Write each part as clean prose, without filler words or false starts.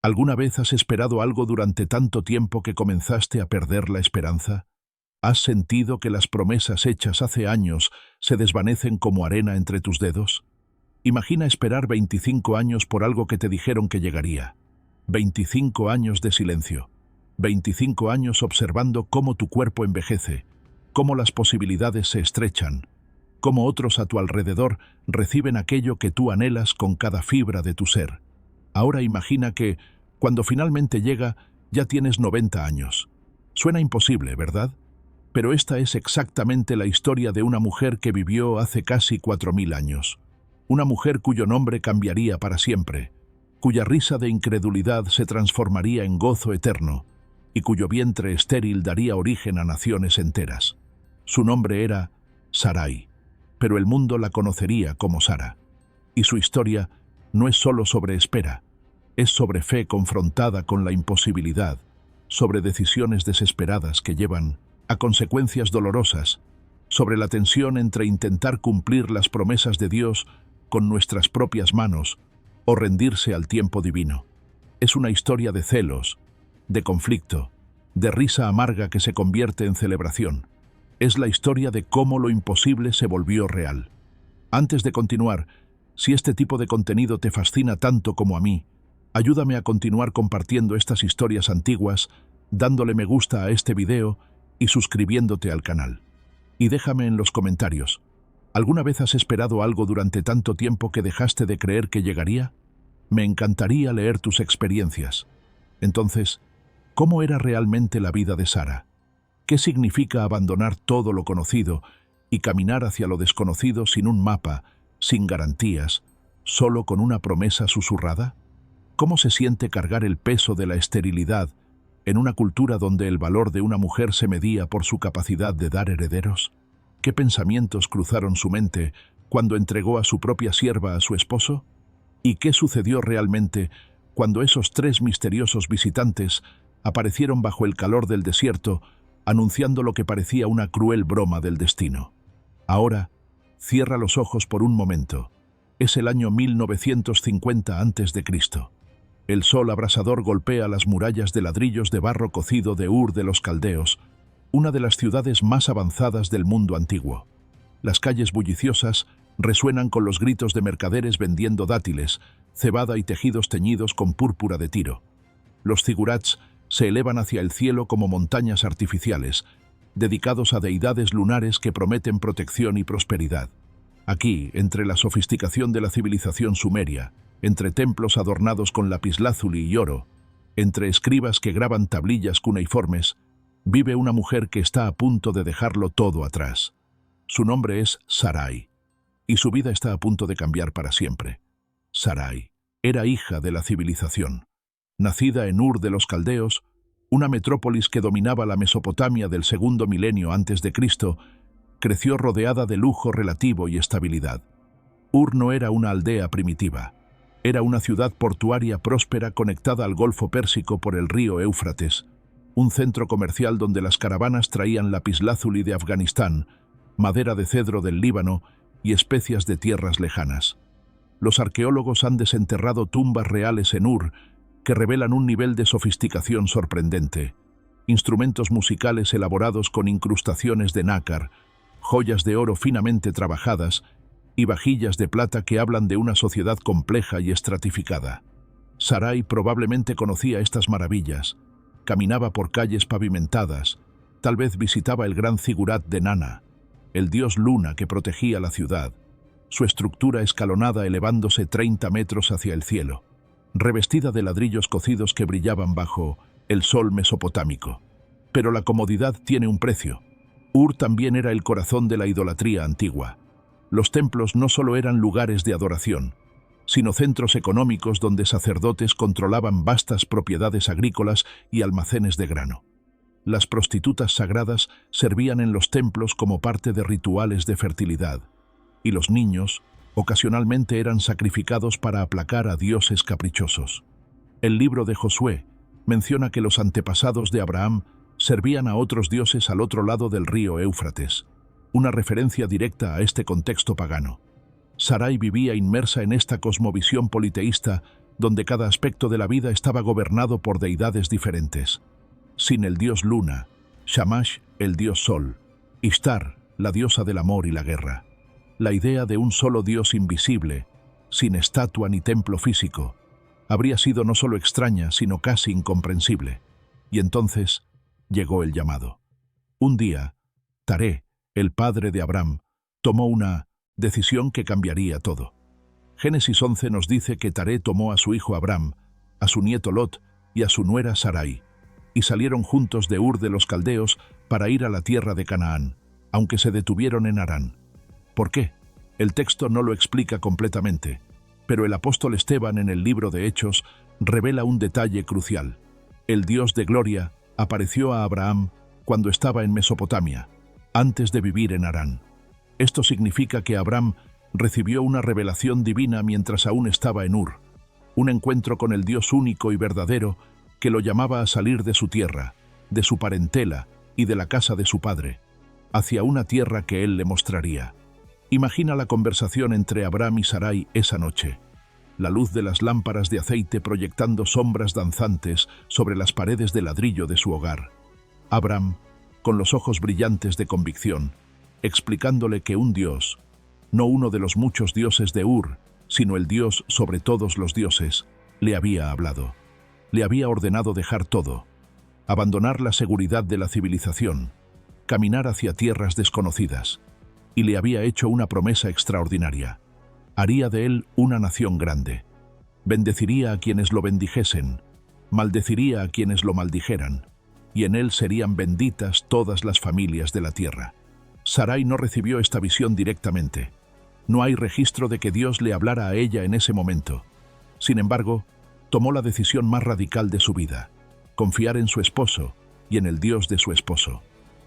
¿Alguna vez has esperado algo durante tanto tiempo que comenzaste a perder la esperanza? ¿Has sentido que las promesas hechas hace años se desvanecen como arena entre tus dedos? Imagina esperar 25 años por algo que te dijeron que llegaría. 25 años de silencio. 25 años observando cómo tu cuerpo envejece, cómo las posibilidades se estrechan, cómo otros a tu alrededor reciben aquello que tú anhelas con cada fibra de tu ser. Ahora imagina que, cuando finalmente llega, ya tienes 90 años. Suena imposible, ¿verdad? Pero esta es exactamente la historia de una mujer que vivió hace casi 4000 años. Una mujer cuyo nombre cambiaría para siempre, cuya risa de incredulidad se transformaría en gozo eterno, y cuyo vientre estéril daría origen a naciones enteras. Su nombre era Sarai, pero el mundo la conocería como Sara. Y su historia no es solo sobre espera, es sobre fe confrontada con la imposibilidad, sobre decisiones desesperadas que llevan a consecuencias dolorosas, sobre la tensión entre intentar cumplir las promesas de Dios con nuestras propias manos o rendirse al tiempo divino. Es una historia de celos, de conflicto, de risa amarga que se convierte en celebración. Es la historia de cómo lo imposible se volvió real. Antes de continuar, si este tipo de contenido te fascina tanto como a mí, ayúdame a continuar compartiendo estas historias antiguas, dándole me gusta a este video y suscribiéndote al canal. Y déjame en los comentarios, ¿alguna vez has esperado algo durante tanto tiempo que dejaste de creer que llegaría? Me encantaría leer tus experiencias. Entonces, ¿cómo era realmente la vida de Sara? ¿Qué significa abandonar todo lo conocido y caminar hacia lo desconocido sin un mapa, sin garantías, solo con una promesa susurrada? ¿Cómo se siente cargar el peso de la esterilidad en una cultura donde el valor de una mujer se medía por su capacidad de dar herederos? ¿Qué pensamientos cruzaron su mente cuando entregó a su propia sierva a su esposo? ¿Y qué sucedió realmente cuando esos 3 misteriosos visitantes aparecieron bajo el calor del desierto, anunciando lo que parecía una cruel broma del destino? Ahora, cierra los ojos por un momento. Es el año 1950 a.C. El sol abrasador golpea las murallas de ladrillos de barro cocido de Ur de los Caldeos, una de las ciudades más avanzadas del mundo antiguo. Las calles bulliciosas resuenan con los gritos de mercaderes vendiendo dátiles, cebada y tejidos teñidos con púrpura de Tiro. Los zigurats se elevan hacia el cielo como montañas artificiales, dedicados a deidades lunares que prometen protección y prosperidad. Aquí, entre la sofisticación de la civilización sumeria, entre templos adornados con lapislázuli y oro, entre escribas que graban tablillas cuneiformes, vive una mujer que está a punto de dejarlo todo atrás. Su nombre es Sarai, y su vida está a punto de cambiar para siempre. Sarai era hija de la civilización. Nacida en Ur de los Caldeos, una metrópolis que dominaba la Mesopotamia del segundo milenio antes de Cristo, creció rodeada de lujo relativo y estabilidad. Ur no era una aldea primitiva. Era una ciudad portuaria próspera conectada al Golfo Pérsico por el río Éufrates, un centro comercial donde las caravanas traían lapislázuli de Afganistán, madera de cedro del Líbano y especias de tierras lejanas. Los arqueólogos han desenterrado tumbas reales en Ur que revelan un nivel de sofisticación sorprendente. Instrumentos musicales elaborados con incrustaciones de nácar, joyas de oro finamente trabajadas y vajillas de plata que hablan de una sociedad compleja y estratificada. Sarai probablemente conocía estas maravillas, caminaba por calles pavimentadas, tal vez visitaba el gran zigurat de Nana, el dios luna que protegía la ciudad, su estructura escalonada elevándose 30 metros hacia el cielo, revestida de ladrillos cocidos que brillaban bajo el sol mesopotámico. Pero la comodidad tiene un precio. Ur también era el corazón de la idolatría antigua. Los templos no solo eran lugares de adoración, sino centros económicos donde sacerdotes controlaban vastas propiedades agrícolas y almacenes de grano. Las prostitutas sagradas servían en los templos como parte de rituales de fertilidad, y los niños ocasionalmente eran sacrificados para aplacar a dioses caprichosos. El libro de Josué menciona que los antepasados de Abraham servían a otros dioses al otro lado del río Éufrates, una referencia directa a este contexto pagano. Sarai vivía inmersa en esta cosmovisión politeísta donde cada aspecto de la vida estaba gobernado por deidades diferentes. Sin el dios Luna, Shamash, el dios Sol, Ishtar, la diosa del amor y la guerra. La idea de un solo dios invisible, sin estatua ni templo físico, habría sido no solo extraña, sino casi incomprensible. Y entonces llegó el llamado. Un día, Taré, el padre de Abram, tomó una decisión que cambiaría todo. Génesis 11 nos dice que Taré tomó a su hijo Abram, a su nieto Lot y a su nuera Sarai, y salieron juntos de Ur de los Caldeos para ir a la tierra de Canaán, aunque se detuvieron en Harán. ¿Por qué? El texto no lo explica completamente, pero el apóstol Esteban en el libro de Hechos revela un detalle crucial. El Dios de gloria apareció a Abraham cuando estaba en Mesopotamia, antes de vivir en Harán. Esto significa que Abraham recibió una revelación divina mientras aún estaba en Ur, un encuentro con el Dios único y verdadero que lo llamaba a salir de su tierra, de su parentela y de la casa de su padre, hacia una tierra que él le mostraría. Imagina la conversación entre Abram y Sarai esa noche. La luz de las lámparas de aceite proyectando sombras danzantes sobre las paredes de ladrillo de su hogar. Abram, con los ojos brillantes de convicción, explicándole que un Dios, no uno de los muchos dioses de Ur, sino el Dios sobre todos los dioses, le había hablado. Le había ordenado dejar todo, abandonar la seguridad de la civilización, caminar hacia tierras desconocidas, y le había hecho una promesa extraordinaria. Haría de él una nación grande. Bendeciría a quienes lo bendijesen, maldeciría a quienes lo maldijeran, y en él serían benditas todas las familias de la tierra. Sarai no recibió esta visión directamente. No hay registro de que Dios le hablara a ella en ese momento. Sin embargo, tomó la decisión más radical de su vida: confiar en su esposo y en el Dios de su esposo.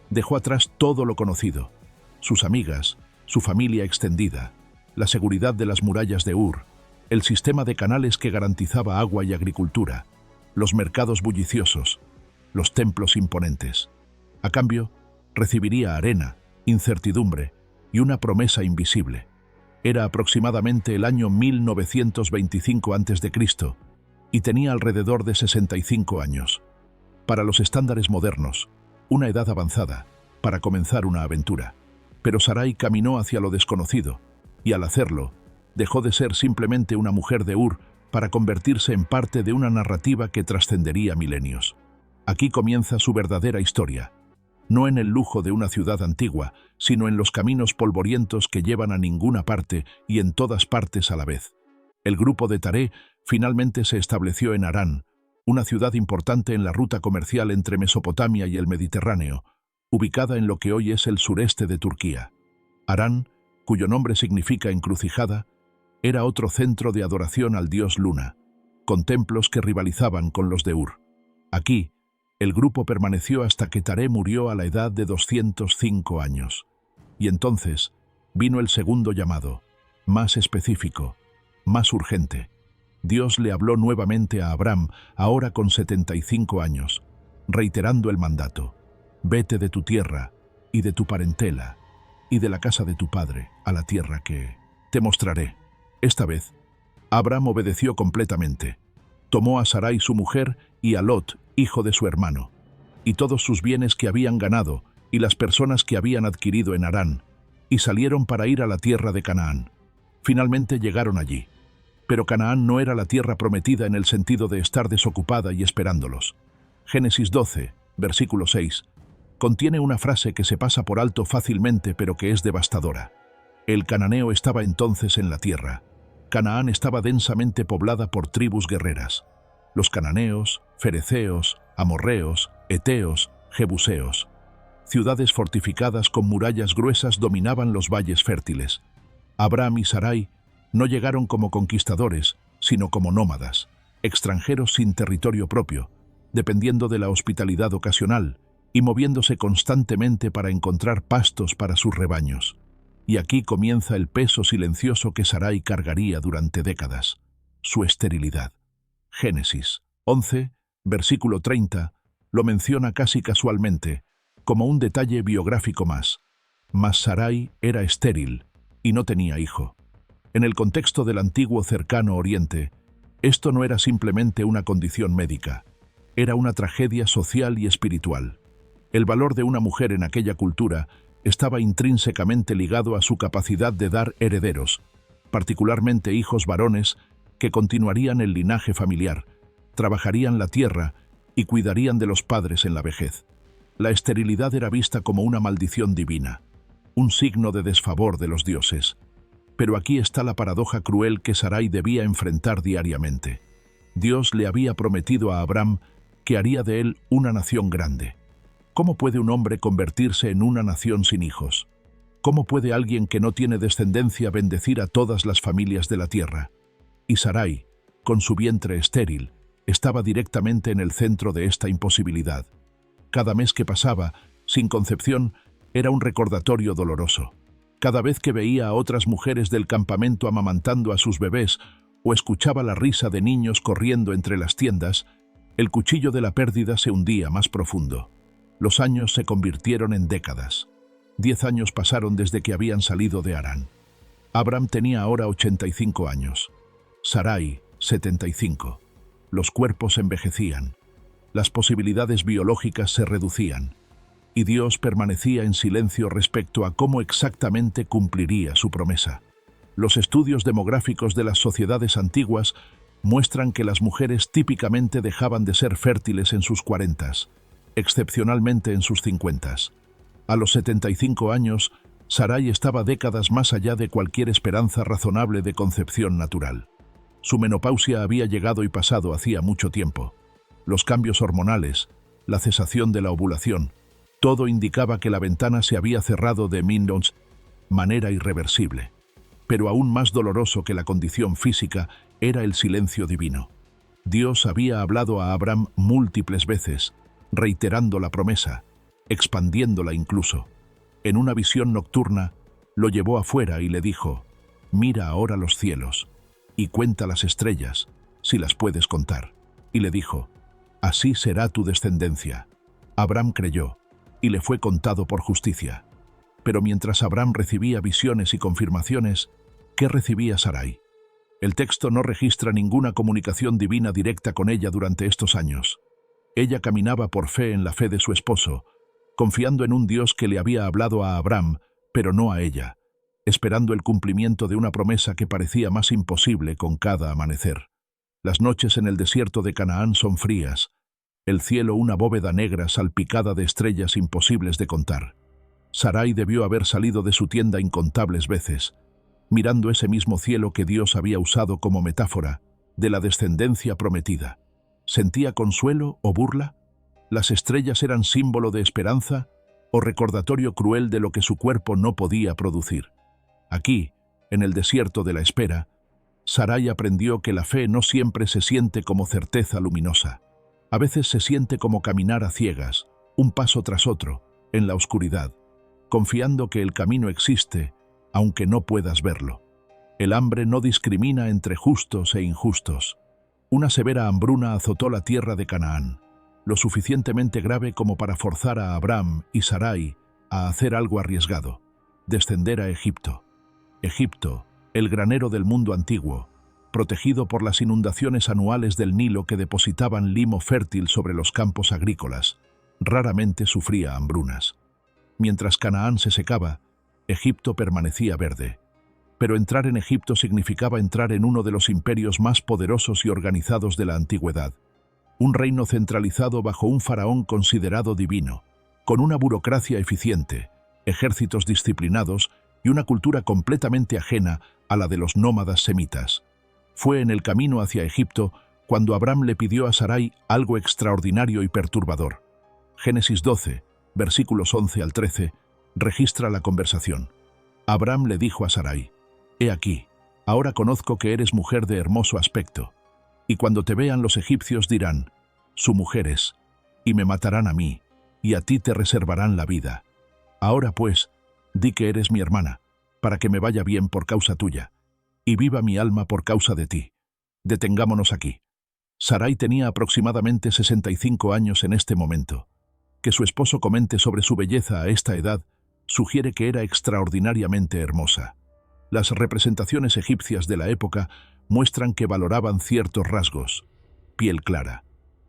Dejó atrás todo lo conocido: sus amigas, su familia extendida, la seguridad de las murallas de Ur, el sistema de canales que garantizaba agua y agricultura, los mercados bulliciosos, los templos imponentes. A cambio, recibiría arena, incertidumbre y una promesa invisible. Era aproximadamente el año 1925 a.C. y tenía alrededor de 65 años. Para los estándares modernos, una edad avanzada para comenzar una aventura. Pero Sarai caminó hacia lo desconocido, y al hacerlo, dejó de ser simplemente una mujer de Ur para convertirse en parte de una narrativa que trascendería milenios. Aquí comienza su verdadera historia, no en el lujo de una ciudad antigua, sino en los caminos polvorientos que llevan a ninguna parte y en todas partes a la vez. El grupo de Taré finalmente se estableció en Harán, una ciudad importante en la ruta comercial entre Mesopotamia y el Mediterráneo, ubicada en lo que hoy es el sureste de Turquía. Harán, cuyo nombre significa encrucijada, era otro centro de adoración al dios Luna, con templos que rivalizaban con los de Ur. Aquí, el grupo permaneció hasta que Taré murió a la edad de 205 años. Y entonces vino el segundo llamado, más específico, más urgente. Dios le habló nuevamente a Abram, ahora con 75 años, reiterando el mandato: vete de tu tierra y de tu parentela y de la casa de tu padre a la tierra que te mostraré. Esta vez, Abram obedeció completamente. Tomó a Sarai su mujer y a Lot, hijo de su hermano, y todos sus bienes que habían ganado y las personas que habían adquirido en Harán, y salieron para ir a la tierra de Canaán. Finalmente llegaron allí. Pero Canaán no era la tierra prometida en el sentido de estar desocupada y esperándolos. Génesis 12, versículo 6, contiene una frase que se pasa por alto fácilmente pero que es devastadora. El cananeo estaba entonces en la tierra. Canaán estaba densamente poblada por tribus guerreras: los cananeos, fereceos, amorreos, eteos, jebuseos. Ciudades fortificadas con murallas gruesas dominaban los valles fértiles. Abram y Sarai no llegaron como conquistadores, sino como nómadas, extranjeros sin territorio propio, dependiendo de la hospitalidad ocasional y moviéndose constantemente para encontrar pastos para sus rebaños. Y aquí comienza el peso silencioso que Sarai cargaría durante décadas: su esterilidad. Génesis 11, versículo 30, lo menciona casi casualmente, como un detalle biográfico más. Mas Sarai era estéril y no tenía hijo. En el contexto del antiguo cercano Oriente, Esto no era simplemente una condición médica, era una tragedia social y espiritual. El valor de una mujer en aquella cultura estaba intrínsecamente ligado a su capacidad de dar herederos, particularmente hijos varones que continuarían el linaje familiar, trabajarían la tierra y cuidarían de los padres en la vejez. La esterilidad era vista como una maldición divina, un signo de desfavor de los dioses. Pero aquí está la paradoja cruel que Sarai debía enfrentar diariamente. Dios le había prometido a Abraham que haría de él una nación grande. ¿Cómo puede un hombre convertirse en una nación sin hijos? ¿Cómo puede alguien que no tiene descendencia bendecir a todas las familias de la tierra? Y Sarai, con su vientre estéril, estaba directamente en el centro de esta imposibilidad. Cada mes que pasaba, sin concepción, era un recordatorio doloroso. Cada vez que veía a otras mujeres del campamento amamantando a sus bebés o escuchaba la risa de niños corriendo entre las tiendas, el cuchillo de la pérdida se hundía más profundo. Los años se convirtieron en décadas. 10 años pasaron desde que habían salido de Harán. Abraham tenía ahora 85 años. Sarai, 75. Los cuerpos envejecían. Las posibilidades biológicas se reducían. Y Dios permanecía en silencio respecto a cómo exactamente cumpliría su promesa. Los estudios demográficos de las sociedades antiguas muestran que las mujeres típicamente dejaban de ser fértiles en sus 40s, excepcionalmente en sus 50s. A los 75 años, Sarai estaba décadas más allá de cualquier esperanza razonable de concepción natural. Su menopausia había llegado y pasado hacía mucho tiempo. Los cambios hormonales, la cesación de la ovulación, todo indicaba que la ventana se había cerrado de manera irreversible. Pero aún más doloroso que la condición física era el silencio divino. Dios había hablado a Abraham múltiples veces, reiterando la promesa, expandiéndola incluso. En una visión nocturna, lo llevó afuera y le dijo: «Mira ahora los cielos, y cuenta las estrellas, si las puedes contar». Y le dijo: «Así será tu descendencia». Abraham creyó, y le fue contado por justicia. Pero mientras Abraham recibía visiones y confirmaciones, ¿qué recibía Sarai? El texto no registra ninguna comunicación divina directa con ella durante estos años. Ella caminaba por fe en la fe de su esposo, confiando en un Dios que le había hablado a Abraham, pero no a ella, esperando el cumplimiento de una promesa que parecía más imposible con cada amanecer. Las noches en el desierto de Canaán son frías, el cielo una bóveda negra salpicada de estrellas imposibles de contar. Sarai debió haber salido de su tienda incontables veces, mirando ese mismo cielo que Dios había usado como metáfora de la descendencia prometida. ¿Sentía consuelo o burla? ¿Las estrellas eran símbolo de esperanza o recordatorio cruel de lo que su cuerpo no podía producir? Aquí, en el desierto de la espera, Sarai aprendió que la fe no siempre se siente como certeza luminosa. A veces se siente como caminar a ciegas, un paso tras otro, en la oscuridad, confiando que el camino existe, aunque no puedas verlo. El hambre no discrimina entre justos e injustos. Una severa hambruna azotó la tierra de Canaán, lo suficientemente grave como para forzar a Abraham y Sarai a hacer algo arriesgado: descender a Egipto. Egipto, el granero del mundo antiguo, protegido por las inundaciones anuales del Nilo que depositaban limo fértil sobre los campos agrícolas, raramente sufría hambrunas. Mientras Canaán se secaba, Egipto permanecía verde. Pero entrar en Egipto significaba entrar en uno de los imperios más poderosos y organizados de la antigüedad. Un reino centralizado bajo un faraón considerado divino, con una burocracia eficiente, ejércitos disciplinados y una cultura completamente ajena a la de los nómadas semitas. Fue en el camino hacia Egipto cuando Abraham le pidió a Sarai algo extraordinario y perturbador. Génesis 12, versículos 11 al 13, registra la conversación. Abraham le dijo a Sarai: «He aquí, ahora conozco que eres mujer de hermoso aspecto, y cuando te vean los egipcios dirán: su mujer es, y me matarán a mí, y a ti te reservarán la vida. Ahora pues, di que eres mi hermana, para que me vaya bien por causa tuya, y viva mi alma por causa de ti. Detengámonos aquí». Sarai tenía aproximadamente 65 años en este momento. Que su esposo comente sobre su belleza a esta edad sugiere que era extraordinariamente hermosa. Las representaciones egipcias de la época muestran que valoraban ciertos rasgos: piel clara,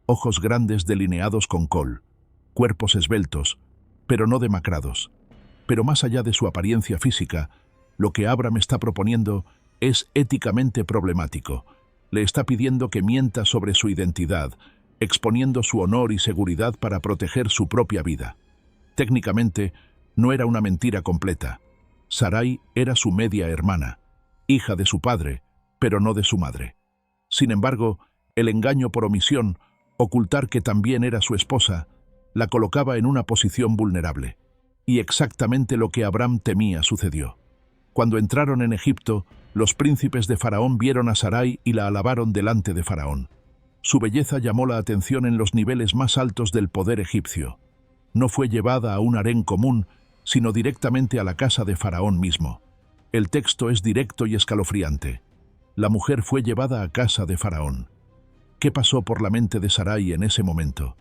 ojos grandes delineados con col, cuerpos esbeltos, pero no demacrados. Pero más allá de su apariencia física, lo que Abram está proponiendo es éticamente problemático. Le está pidiendo que mienta sobre su identidad, exponiendo su honor y seguridad para proteger su propia vida. Técnicamente, no era una mentira completa. Sarai era su media hermana, hija de su padre, pero no de su madre. Sin embargo, el engaño por omisión, ocultar que también era su esposa, la colocaba en una posición vulnerable. Y exactamente lo que Abram temía sucedió. Cuando entraron en Egipto, los príncipes de Faraón vieron a Sarai y la alabaron delante de Faraón. Su belleza llamó la atención en los niveles más altos del poder egipcio. No fue llevada a un harén común, sino directamente a la casa de Faraón mismo. El texto es directo y escalofriante. La mujer fue llevada a casa de Faraón. ¿Qué pasó por la mente de Sarai en ese momento?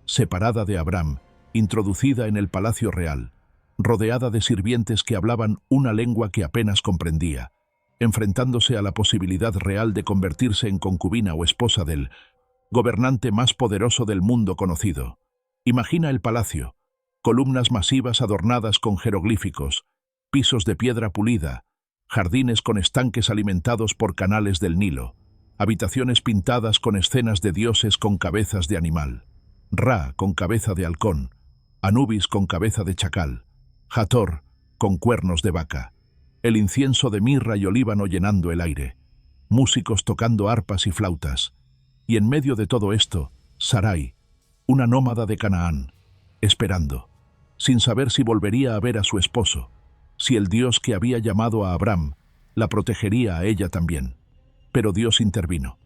Separada de Abram, introducida en el palacio real, rodeada de sirvientes que hablaban una lengua que apenas comprendía, enfrentándose a la posibilidad real de convertirse en concubina o esposa del gobernante más poderoso del mundo conocido. Imagina el palacio: columnas masivas adornadas con jeroglíficos, pisos de piedra pulida, jardines con estanques alimentados por canales del Nilo, habitaciones pintadas con escenas de dioses con cabezas de animal, Ra con cabeza de halcón, Anubis con cabeza de chacal, Hathor con cuernos de vaca, el incienso de mirra y olíbano llenando el aire, músicos tocando arpas y flautas, y en medio de todo esto, Sarai, una nómada de Canaán, esperando, sin saber si volvería a ver a su esposo, si el Dios que había llamado a Abram la protegería a ella también. Pero Dios intervino.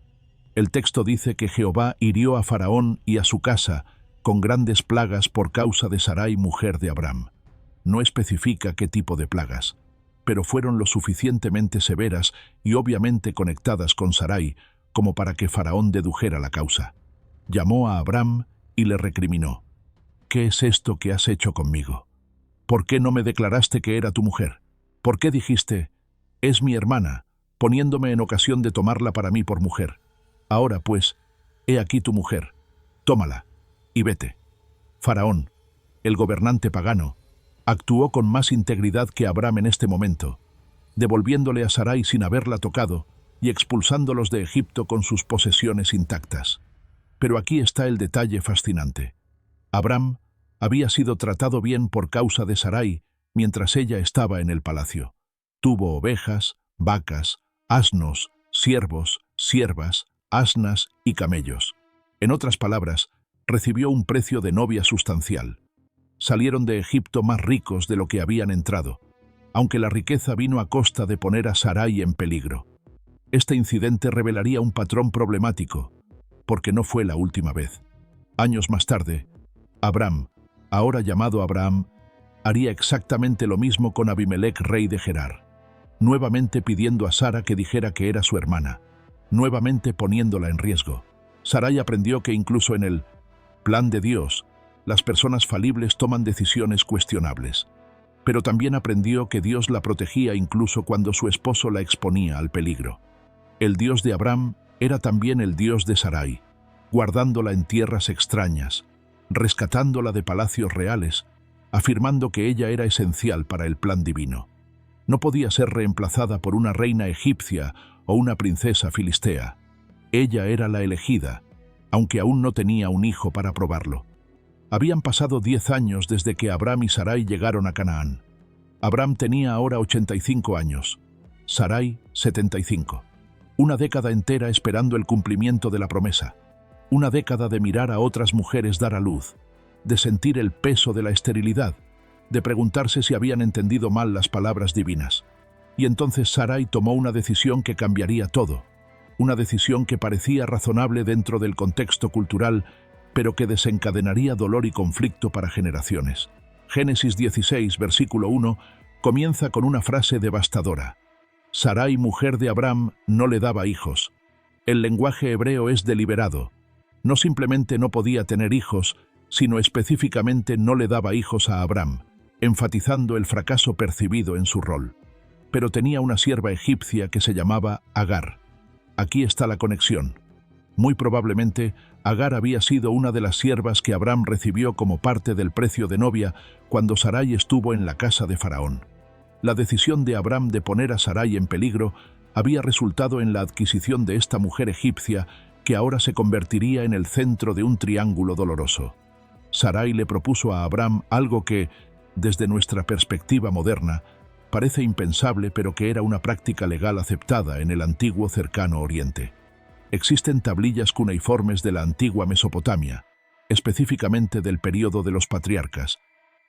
El texto dice que Jehová hirió a Faraón y a su casa con grandes plagas por causa de Sarai, mujer de Abram. No especifica qué tipo de plagas, pero fueron lo suficientemente severas y obviamente conectadas con Sarai como para que Faraón dedujera la causa. Llamó a Abram y le recriminó: ¿Qué es esto que has hecho conmigo? ¿Por qué no me declaraste que era tu mujer? ¿Por qué dijiste, es mi hermana, poniéndome en ocasión de tomarla para mí por mujer? Ahora pues, he aquí tu mujer, tómala y vete. Faraón, el gobernante pagano, actuó con más integridad que Abram en este momento, devolviéndole a Sarai sin haberla tocado y expulsándolos de Egipto con sus posesiones intactas. Pero aquí está el detalle fascinante. Abram había sido tratado bien por causa de Sarai mientras ella estaba en el palacio. Tuvo ovejas, vacas, asnos, siervos, siervas, asnas y camellos. En otras palabras, recibió un precio de novia sustancial. Salieron de Egipto más ricos de lo que habían entrado, aunque la riqueza vino a costa de poner a Sarai en peligro. Este incidente revelaría un patrón problemático, porque no fue la última vez. Años más tarde, Abram, ahora llamado Abraham, haría exactamente lo mismo con Abimelech, rey de Gerar, nuevamente pidiendo a Sara que dijera que era su hermana, nuevamente poniéndola en riesgo. Sarai aprendió que incluso en el plan de Dios, las personas falibles toman decisiones cuestionables. Pero también aprendió que Dios la protegía incluso cuando su esposo la exponía al peligro. El Dios de Abram era también el Dios de Sarai, guardándola en tierras extrañas, rescatándola de palacios reales, afirmando que ella era esencial para el plan divino. No podía ser reemplazada por una reina egipcia o una princesa filistea. Ella era la elegida, aunque aún no tenía un hijo para probarlo. Habían pasado 10 años desde que Abram y Sarai llegaron a Canaán. Abram tenía ahora 85 años, Sarai 75. Una década entera esperando el cumplimiento de la promesa. Una década de mirar a otras mujeres dar a luz, de sentir el peso de la esterilidad, de preguntarse si habían entendido mal las palabras divinas. Y entonces Sarai tomó una decisión que cambiaría todo. Una decisión que parecía razonable dentro del contexto cultural, pero que desencadenaría dolor y conflicto para generaciones. Génesis 16, versículo 1, comienza con una frase devastadora. Sarai, mujer de Abram, no le daba hijos. El lenguaje hebreo es deliberado. No simplemente no podía tener hijos, sino específicamente no le daba hijos a Abram, enfatizando el fracaso percibido en su rol. Pero tenía una sierva egipcia que se llamaba Agar. Aquí está la conexión. Muy probablemente, Agar había sido una de las siervas que Abraham recibió como parte del precio de novia cuando Sarai estuvo en la casa de Faraón. La decisión de Abraham de poner a Sarai en peligro había resultado en la adquisición de esta mujer egipcia que ahora se convertiría en el centro de un triángulo doloroso. Sarai le propuso a Abraham algo que, desde nuestra perspectiva moderna, parece impensable, pero que era una práctica legal aceptada en el antiguo cercano Oriente. Existen tablillas cuneiformes de la antigua Mesopotamia, específicamente del período de los patriarcas,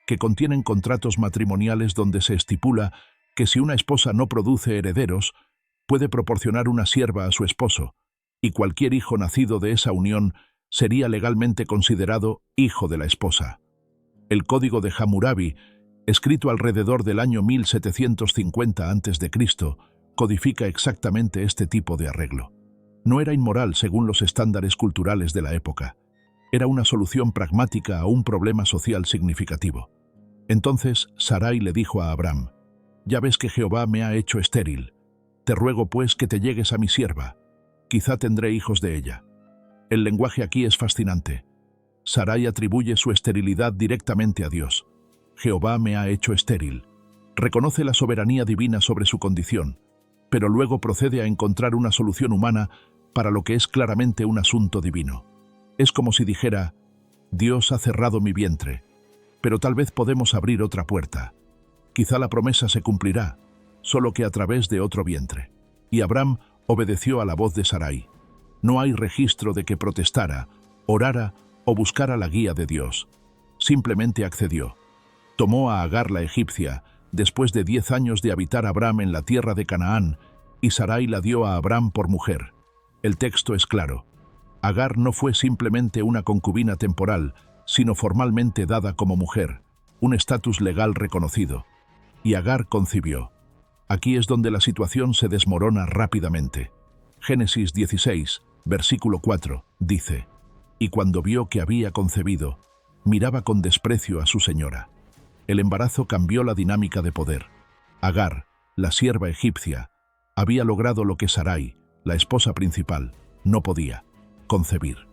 que contienen contratos matrimoniales donde se estipula que si una esposa no produce herederos, puede proporcionar una sierva a su esposo, y cualquier hijo nacido de esa unión sería legalmente considerado hijo de la esposa. El Código de Hammurabi, escrito alrededor del año 1750 a.C., codifica exactamente este tipo de arreglo. No era inmoral según los estándares culturales de la época. Era una solución pragmática a un problema social significativo. Entonces Sarai le dijo a Abraham: «Ya ves que Jehová me ha hecho estéril. Te ruego pues que te llegues a mi sierva. Quizá tendré hijos de ella». El lenguaje aquí es fascinante. Sarai atribuye su esterilidad directamente a Dios. Jehová me ha hecho estéril. Reconoce la soberanía divina sobre su condición, pero luego procede a encontrar una solución humana para lo que es claramente un asunto divino. Es como si dijera: Dios ha cerrado mi vientre, pero tal vez podemos abrir otra puerta. Quizá la promesa se cumplirá, solo que a través de otro vientre. Y Abraham obedeció a la voz de Sarai. No hay registro de que protestara, orara o buscara la guía de Dios. Simplemente accedió. Tomó a Agar la egipcia, después de 10 años de habitar Abraham en la tierra de Canaán, y Sarai la dio a Abraham por mujer. El texto es claro. Agar no fue simplemente una concubina temporal, sino formalmente dada como mujer, un estatus legal reconocido. Y Agar concibió. Aquí es donde la situación se desmorona rápidamente. Génesis 16, versículo 4, dice: «Y cuando vio que había concebido, miraba con desprecio a su señora». El embarazo cambió la dinámica de poder. Agar, la sierva egipcia, había logrado lo que Sarai, la esposa principal, no podía: concebir.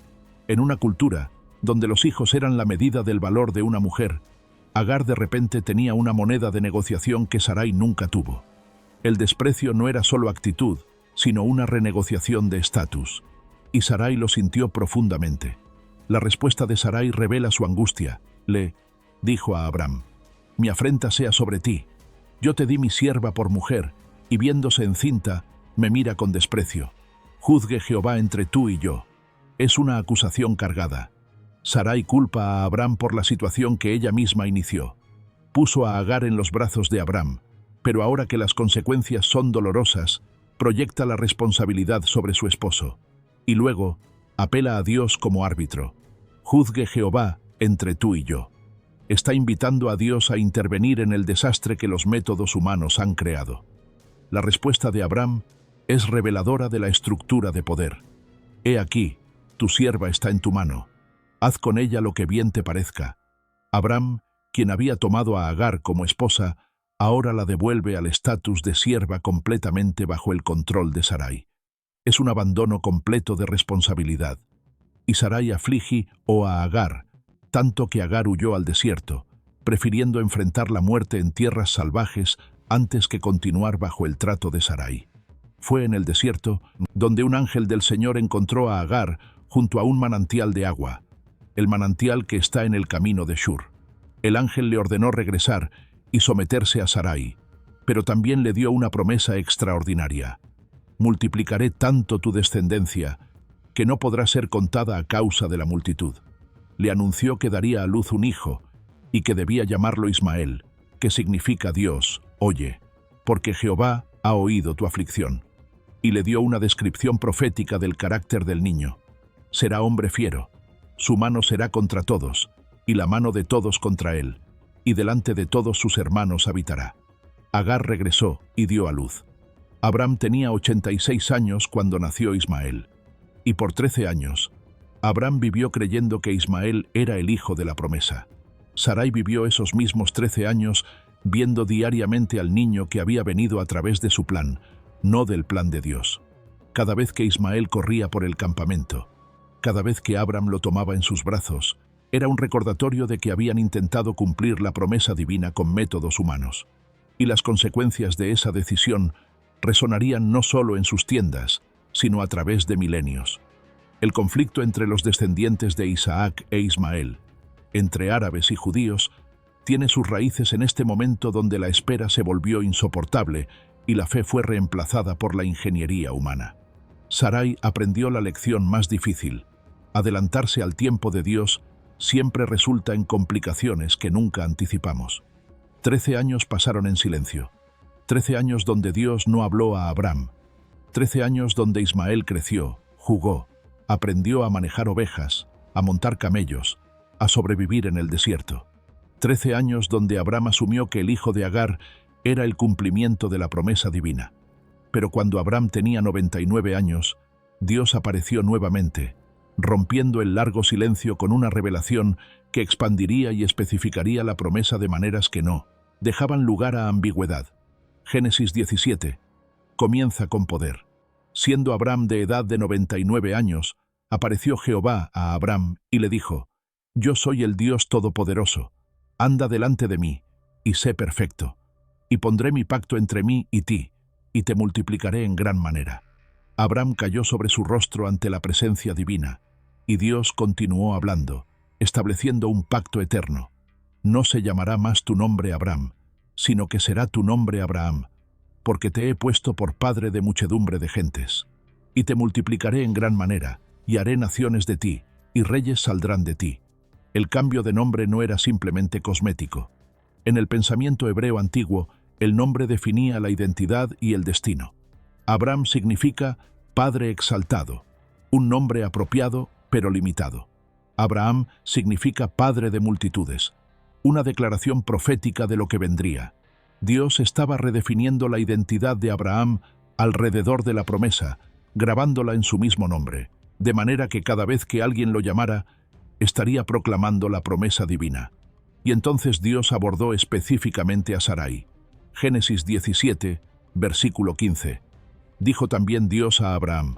En una cultura donde los hijos eran la medida del valor de una mujer, Agar de repente tenía una moneda de negociación que Sarai nunca tuvo. El desprecio no era solo actitud, sino una renegociación de estatus. Y Sarai lo sintió profundamente. La respuesta de Sarai revela su angustia. Le dijo a Abraham: «Mi afrenta sea sobre ti. Yo te di mi sierva por mujer, y viéndose encinta, me mira con desprecio. Juzgue Jehová entre tú y yo». Es una acusación cargada. Sarai culpa a Abraham por la situación que ella misma inició. Puso a Agar en los brazos de Abraham, pero ahora que las consecuencias son dolorosas, proyecta la responsabilidad sobre su esposo. Y luego, apela a Dios como árbitro. Juzgue Jehová entre tú y yo. Está invitando a Dios a intervenir en el desastre que los métodos humanos han creado. La respuesta de Abraham es reveladora de la estructura de poder. «He aquí, tu sierva está en tu mano. Haz con ella lo que bien te parezca». Abraham, quien había tomado a Agar como esposa, ahora la devuelve al estatus de sierva completamente bajo el control de Sarai. Es un abandono completo de responsabilidad. Y Sarai aflige a Agar, tanto que Agar huyó al desierto, prefiriendo enfrentar la muerte en tierras salvajes antes que continuar bajo el trato de Sarai. Fue en el desierto donde un ángel del Señor encontró a Agar junto a un manantial de agua, el manantial que está en el camino de Shur. El ángel le ordenó regresar y someterse a Sarai, pero también le dio una promesa extraordinaria: «Multiplicaré tanto tu descendencia que no podrá ser contada a causa de la multitud». Le anunció que daría a luz un hijo y que debía llamarlo Ismael, que significa Dios oye, porque Jehová ha oído tu aflicción. Y le dio una descripción profética del carácter del niño. Será hombre fiero, su mano será contra todos, y la mano de todos contra él, y delante de todos sus hermanos habitará. Agar regresó y dio a luz. Abraham tenía 86 años cuando nació Ismael, y por 13 años, Abraham vivió creyendo que Ismael era el hijo de la promesa. Sarai vivió esos mismos 13 años viendo diariamente al niño que había venido a través de su plan, no del plan de Dios. cada vez que Ismael corría por el campamento, cada vez que Abram lo tomaba en sus brazos, era un recordatorio de que habían intentado cumplir la promesa divina con métodos humanos. Y las consecuencias de esa decisión resonarían no solo en sus tiendas, sino a través de milenios. El conflicto entre los descendientes de Isaac e Ismael, entre árabes y judíos, tiene sus raíces en este momento donde la espera se volvió insoportable y la fe fue reemplazada por la ingeniería humana. Sarai aprendió la lección más difícil. Adelantarse al tiempo de Dios siempre resulta en complicaciones que nunca anticipamos. 13 años pasaron en silencio. 13 años donde Dios no habló a Abram. 13 años donde Ismael creció, jugó, aprendió a manejar ovejas, a montar camellos, a sobrevivir en el desierto. 13 años donde Abram asumió que el hijo de Agar era el cumplimiento de la promesa divina. Pero cuando Abram tenía 99 años, Dios apareció nuevamente, rompiendo el largo silencio con una revelación que expandiría y especificaría la promesa de maneras que no dejaban lugar a ambigüedad. Génesis 17 comienza con poder. Siendo Abram de edad de 99 años, apareció Jehová a Abram y le dijo: «Yo soy el Dios Todopoderoso, anda delante de mí, y sé perfecto, y pondré mi pacto entre mí y ti, y te multiplicaré en gran manera». Abram cayó sobre su rostro ante la presencia divina, y Dios continuó hablando, estableciendo un pacto eterno. «No se llamará más tu nombre Abram, sino que será tu nombre Abraham, porque te he puesto por padre de muchedumbre de gentes. Y te multiplicaré en gran manera, y haré naciones de ti, y reyes saldrán de ti». El cambio de nombre no era simplemente cosmético. En el pensamiento hebreo antiguo, el nombre definía la identidad y el destino. Abram significa Padre exaltado, un nombre apropiado pero limitado. Abraham significa Padre de multitudes, una declaración profética de lo que vendría. Dios estaba redefiniendo la identidad de Abraham alrededor de la promesa, grabándola en su mismo nombre, de manera que cada vez que alguien lo llamara, estaría proclamando la promesa divina. Y entonces Dios abordó específicamente a Sarai. Génesis 17, versículo 15. Dijo también Dios a Abraham: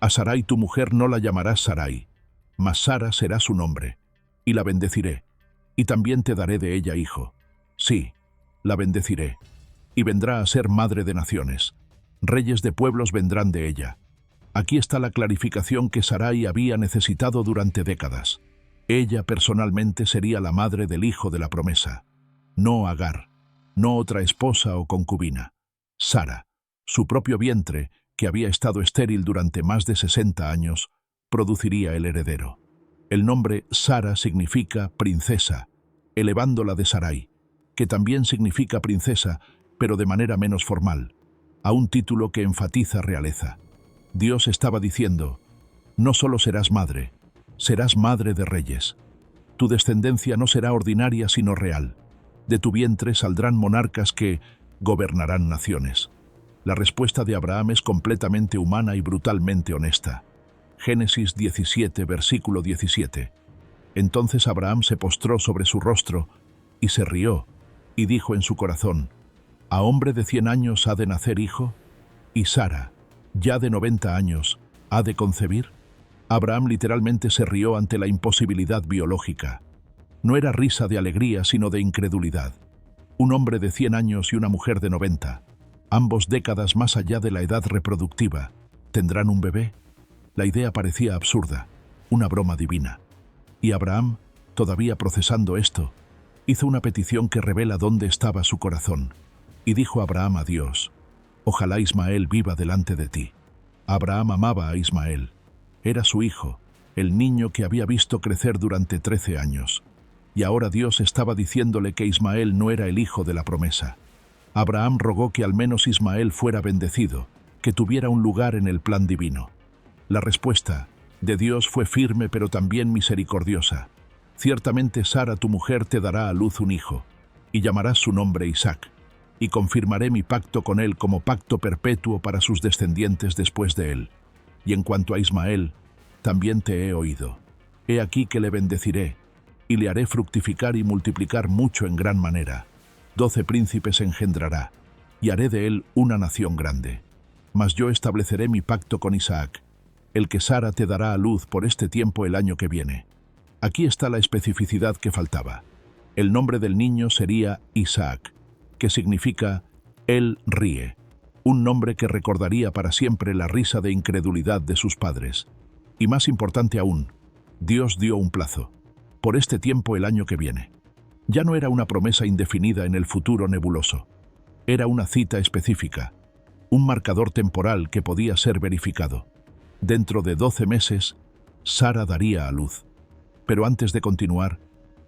«A Sarai tu mujer no la llamarás Sarai, mas Sara será su nombre, y la bendeciré, y también te daré de ella hijo. Sí, la bendeciré, y vendrá a ser madre de naciones. Reyes de pueblos vendrán de ella». Aquí está la clarificación que Sarai había necesitado durante décadas. Ella personalmente sería la madre del hijo de la promesa. No Agar, no otra esposa o concubina. Sara, su propio vientre, que había estado estéril durante más de 60 años, produciría el heredero. El nombre Sara significa princesa, elevándola de Sarai, que también significa princesa, pero de manera menos formal, a un título que enfatiza realeza. Dios estaba diciendo: «No solo serás madre de reyes. Tu descendencia no será ordinaria sino real. De tu vientre saldrán monarcas que gobernarán naciones». La respuesta de Abraham es completamente humana y brutalmente honesta. Génesis 17, versículo 17. Entonces Abraham se postró sobre su rostro y se rió, y dijo en su corazón: «¿A hombre de 100 años ha de nacer hijo? ¿Y Sara, ya de 90 años, ha de concebir?». Abraham literalmente se rió ante la imposibilidad biológica. No era risa de alegría, sino de incredulidad. Un hombre de 100 años y una mujer de 90, ambos décadas más allá de la edad reproductiva, ¿tendrán un bebé? La idea parecía absurda, una broma divina. Y Abraham, todavía procesando esto, hizo una petición que revela dónde estaba su corazón. Y dijo Abraham a Dios: «Ojalá Ismael viva delante de ti». Abraham amaba a Ismael. Era su hijo, el niño que había visto crecer durante 13 años. Y ahora Dios estaba diciéndole que Ismael no era el hijo de la promesa. Abraham rogó que al menos Ismael fuera bendecido, que tuviera un lugar en el plan divino. La respuesta de Dios fue firme pero también misericordiosa. «Ciertamente Sara tu mujer te dará a luz un hijo, y llamarás su nombre Isaac, y confirmaré mi pacto con él como pacto perpetuo para sus descendientes después de él. Y en cuanto a Ismael, también te he oído. He aquí que le bendeciré, y le haré fructificar y multiplicar mucho en gran manera. 12 príncipes engendrará, y haré de él una nación grande. mas yo estableceré mi pacto con Isaac, el que Sara te dará a luz por este tiempo el año que viene. Aquí está la especificidad que faltaba. El nombre del niño sería Isaac, que significa «Él ríe», un nombre que recordaría para siempre la risa de incredulidad de sus padres. Y más importante aún, Dios dio un plazo, por este tiempo el año que viene. Ya no era una promesa indefinida en el futuro nebuloso. Era una cita específica, un marcador temporal que podía ser verificado. Dentro de 12 meses, Sara daría a luz. Pero antes de continuar,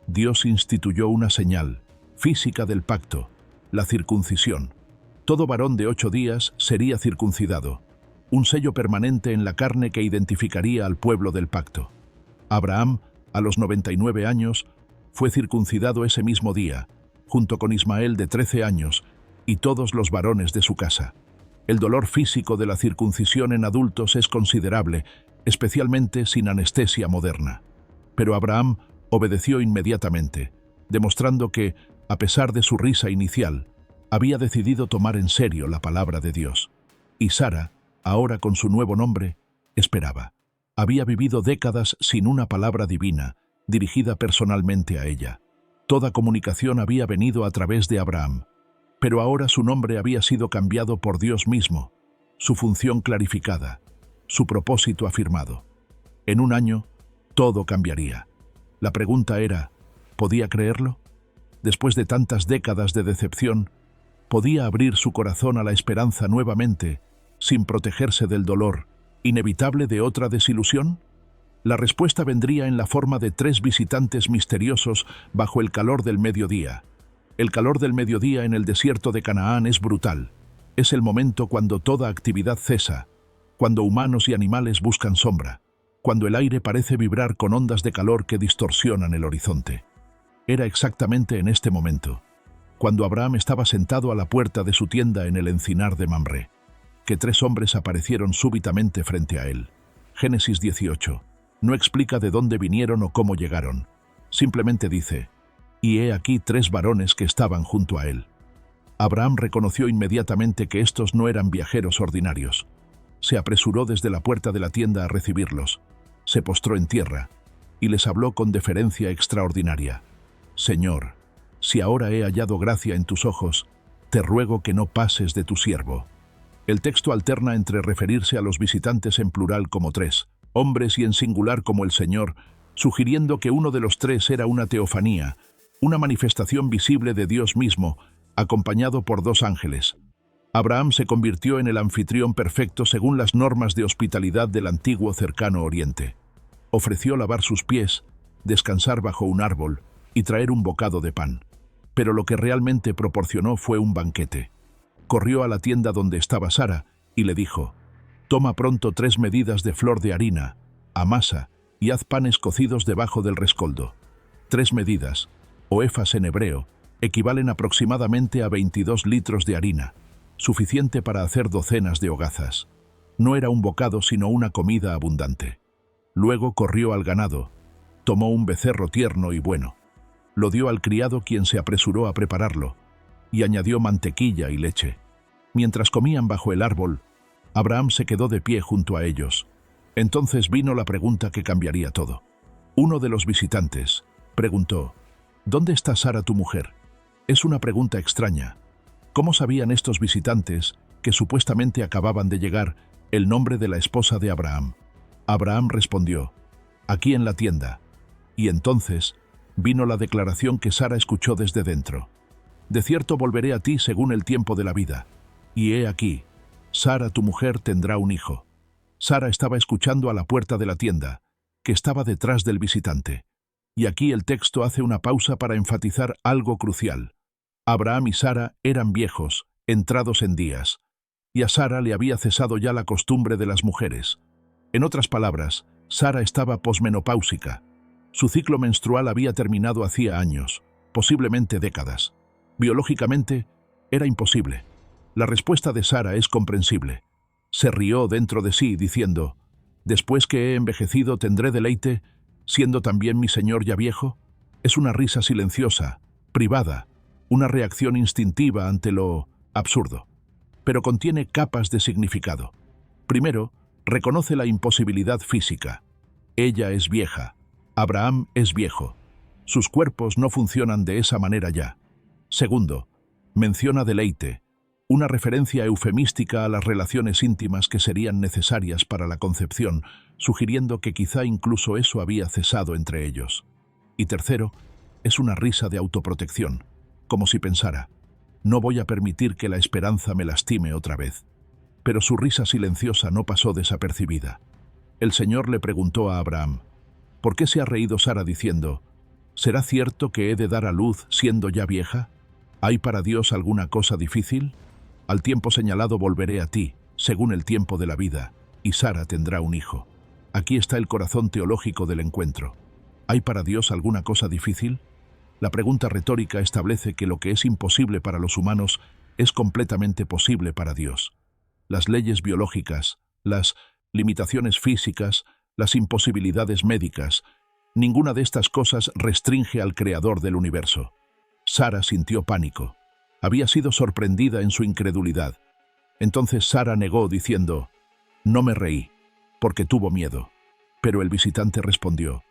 Dios instituyó una señal física del pacto, la circuncisión. Todo varón de 8 días sería circuncidado, un sello permanente en la carne que identificaría al pueblo del pacto. Abraham, a los 99 años, fue circuncidado ese mismo día, junto con Ismael de 13 años y todos los varones de su casa. El dolor físico de la circuncisión en adultos es considerable, especialmente sin anestesia moderna. Pero Abraham obedeció inmediatamente, demostrando que, a pesar de su risa inicial, había decidido tomar en serio la palabra de Dios. Y Sara, ahora con su nuevo nombre, esperaba. Había vivido décadas sin una palabra divina, dirigida personalmente a ella. Toda comunicación había venido a través de Abraham. Pero ahora su nombre había sido cambiado por Dios mismo, su función clarificada, su propósito afirmado. En un año, todo cambiaría. La pregunta era, ¿podía creerlo? Después de tantas décadas de decepción, ¿podía abrir su corazón a la esperanza nuevamente, sin protegerse del dolor inevitable de otra desilusión? La respuesta vendría en la forma de 3 visitantes misteriosos bajo el calor del mediodía. El calor del mediodía en el desierto de Canaán es brutal. Es el momento cuando toda actividad cesa, cuando humanos y animales buscan sombra, cuando el aire parece vibrar con ondas de calor que distorsionan el horizonte. Era exactamente en este momento, cuando Abraham estaba sentado a la puerta de su tienda en el encinar de Mamre, que 3 hombres aparecieron súbitamente frente a él. Génesis 18. No explica de dónde vinieron o cómo llegaron. Simplemente dice, y he aquí 3 varones que estaban junto a él. Abraham reconoció inmediatamente que estos no eran viajeros ordinarios. Se apresuró desde la puerta de la tienda a recibirlos. Se postró en tierra y les habló con deferencia extraordinaria. Señor, si ahora he hallado gracia en tus ojos, te ruego que no pases de tu siervo. El texto alterna entre referirse a los visitantes en plural como 3 hombres y en singular como el Señor, sugiriendo que uno de los 3 era una teofanía, una manifestación visible de Dios mismo, acompañado por 2 ángeles. Abraham se convirtió en el anfitrión perfecto según las normas de hospitalidad del antiguo cercano Oriente. Ofreció lavar sus pies, descansar bajo un árbol y traer un bocado de pan. Pero lo que realmente proporcionó fue un banquete. Corrió a la tienda donde estaba Sara y le dijo, «Toma pronto 3 medidas de flor de harina, amasa y haz panes cocidos debajo del rescoldo». 3 medidas, o efas en hebreo, equivalen aproximadamente a 22 litros de harina, suficiente para hacer docenas de hogazas. No era un bocado sino una comida abundante. Luego corrió al ganado, tomó un becerro tierno y bueno, lo dio al criado quien se apresuró a prepararlo, y añadió mantequilla y leche. Mientras comían bajo el árbol, Abraham se quedó de pie junto a ellos. Entonces vino la pregunta que cambiaría todo. Uno de los visitantes preguntó, «¿Dónde está Sara tu mujer?». Es una pregunta extraña. ¿Cómo sabían estos visitantes, que supuestamente acababan de llegar, el nombre de la esposa de Abraham? Abraham respondió, «Aquí en la tienda». Y entonces vino la declaración que Sara escuchó desde dentro. «De cierto volveré a ti según el tiempo de la vida. Y he aquí, Sara tu mujer tendrá un hijo». Sara estaba escuchando a la puerta de la tienda, que estaba detrás del visitante. Y aquí el texto hace una pausa para enfatizar algo crucial. Abraham y Sara eran viejos, entrados en días, y a Sara le había cesado ya la costumbre de las mujeres. En otras palabras, Sara estaba posmenopáusica. Su ciclo menstrual había terminado hacía años, posiblemente décadas. Biológicamente, era imposible. La respuesta de Sara es comprensible. Se rió dentro de sí, diciendo, «Después que he envejecido tendré deleite, siendo también mi señor ya viejo». Es una risa silenciosa, privada, una reacción instintiva ante lo absurdo. pero contiene capas de significado. Primero, reconoce la imposibilidad física. Ella es vieja. Abraham es viejo. Sus cuerpos no funcionan de esa manera ya. Segundo, menciona deleite, una referencia eufemística a las relaciones íntimas que serían necesarias para la concepción, sugiriendo que quizá incluso eso había cesado entre ellos. Y tercero, es una risa de autoprotección, como si pensara, no voy a permitir que la esperanza me lastime otra vez. Pero su risa silenciosa no pasó desapercibida. El Señor le preguntó a Abraham, ¿por qué se ha reído Sara diciendo, ¿será cierto que he de dar a luz siendo ya vieja? ¿Hay para Dios alguna cosa difícil? Al tiempo señalado volveré a ti, según el tiempo de la vida, y Sara tendrá un hijo. Aquí está el corazón teológico del encuentro. ¿Hay para Dios alguna cosa difícil? La pregunta retórica establece que lo que es imposible para los humanos es completamente posible para Dios. Las leyes biológicas, las limitaciones físicas, las imposibilidades médicas, ninguna de estas cosas restringe al Creador del universo. Sara sintió pánico. Había sido sorprendida en su incredulidad. Entonces Sara negó diciendo, no me reí, porque tuvo miedo. Pero el visitante respondió,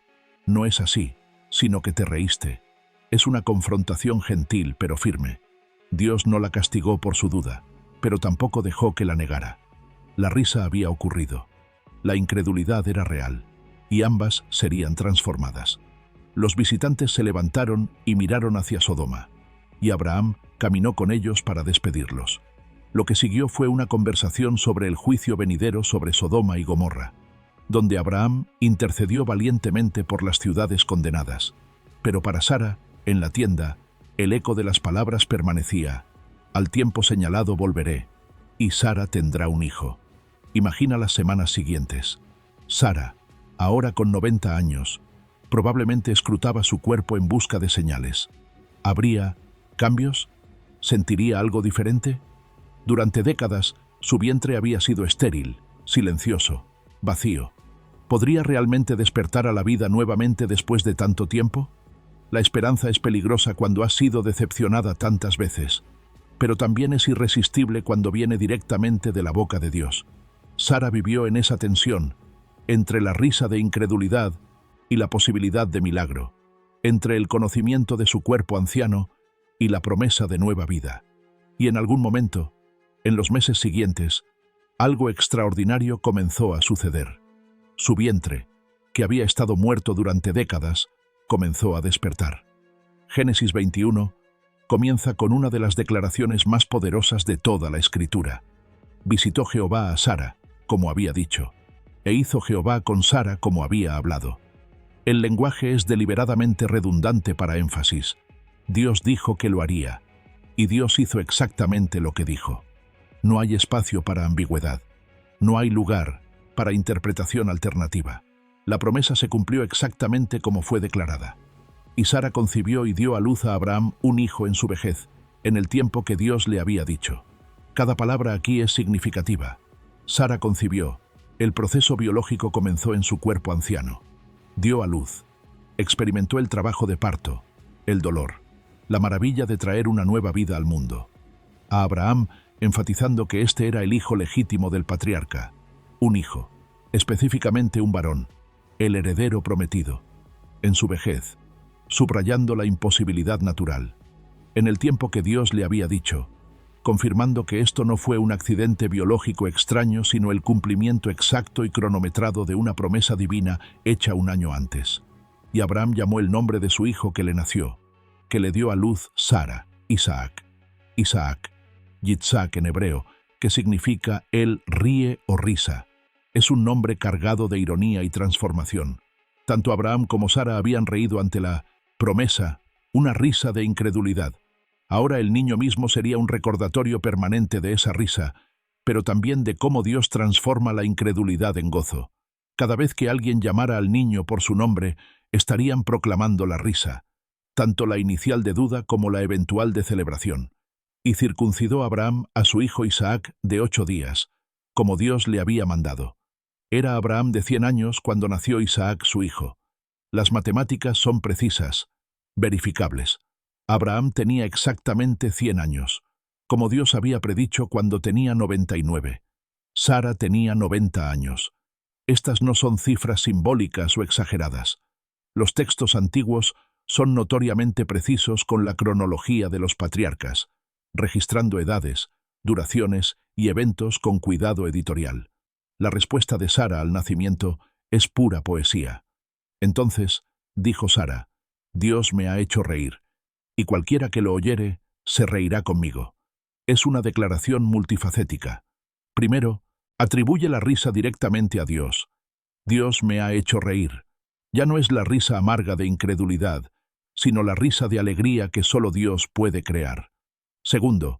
no es así, sino que te reíste. Es una confrontación gentil pero firme. Dios no la castigó por su duda, pero tampoco dejó que la negara. La risa había ocurrido. La incredulidad era real, y ambas serían transformadas. Los visitantes se levantaron y miraron hacia Sodoma, y Abraham caminó con ellos para despedirlos. Lo que siguió fue una conversación sobre el juicio venidero sobre Sodoma y Gomorra, donde Abraham intercedió valientemente por las ciudades condenadas. Pero para Sara, en la tienda, el eco de las palabras permanecía, al tiempo señalado volveré, y Sara tendrá un hijo. Imagina las semanas siguientes. Sara, ahora con 90 años, probablemente escrutaba su cuerpo en busca de señales. ¿Habría cambios? ¿Sentiría algo diferente? Durante décadas, su vientre había sido estéril, silencioso, vacío. ¿Podría realmente despertar a la vida nuevamente después de tanto tiempo? La esperanza es peligrosa cuando ha sido decepcionada tantas veces, pero también es irresistible cuando viene directamente de la boca de Dios. Sara vivió en esa tensión, entre la risa de incredulidad y la posibilidad de milagro, entre el conocimiento de su cuerpo anciano y la promesa de nueva vida. Y en algún momento, en los meses siguientes, algo extraordinario comenzó a suceder. Su vientre, que había estado muerto durante décadas, comenzó a despertar. Génesis 21 comienza con una de las declaraciones más poderosas de toda la Escritura. Visitó Jehová a Sara, como había dicho, e hizo Jehová con Sara como había hablado. El lenguaje es deliberadamente redundante para énfasis. Dios dijo que lo haría, y Dios hizo exactamente lo que dijo. No hay espacio para ambigüedad. No hay lugar para interpretación alternativa. La promesa se cumplió exactamente como fue declarada. Y Sara concibió y dio a luz a Abraham un hijo en su vejez, en el tiempo que Dios le había dicho. Cada palabra aquí es significativa. Sara concibió. El proceso biológico comenzó en su cuerpo anciano. Dio a luz. Experimentó el trabajo de parto, el dolor, la maravilla de traer una nueva vida al mundo. A Abraham, enfatizando que este era el hijo legítimo del patriarca. Un hijo, específicamente un varón, el heredero prometido. En su vejez, subrayando la imposibilidad natural. En el tiempo que Dios le había dicho, confirmando que esto no fue un accidente biológico extraño, sino el cumplimiento exacto y cronometrado de una promesa divina hecha un año antes. Y Abraham llamó el nombre de su hijo que le nació, que le dio a luz Sara, Isaac. Isaac, Yitzhak en hebreo, que significa él ríe o risa. Es un nombre cargado de ironía y transformación. Tanto Abraham como Sara habían reído ante la promesa, una risa de incredulidad. Ahora el niño mismo sería un recordatorio permanente de esa risa, pero también de cómo Dios transforma la incredulidad en gozo. Cada vez que alguien llamara al niño por su nombre, estarían proclamando la risa, tanto la inicial de duda como la eventual de celebración. Y circuncidó Abraham a su hijo Isaac de 8 días, como Dios le había mandado. Era Abraham de 100 años cuando nació Isaac su hijo. Las matemáticas son precisas, verificables. Abraham tenía exactamente 100 años. como Dios había predicho cuando tenía 99. Sara tenía 90 años. Estas no son cifras simbólicas o exageradas. Los textos antiguos son notoriamente precisos con la cronología de los patriarcas, registrando edades, duraciones y eventos con cuidado editorial. La respuesta de Sara al nacimiento es pura poesía. Entonces, dijo Sara, Dios me ha hecho reír, y cualquiera que lo oyere se reirá conmigo. Es una declaración multifacética. Primero, atribuye la risa directamente a Dios. Dios me ha hecho reír. Ya no es la risa amarga de incredulidad, sino la risa de alegría que solo Dios puede crear. Segundo,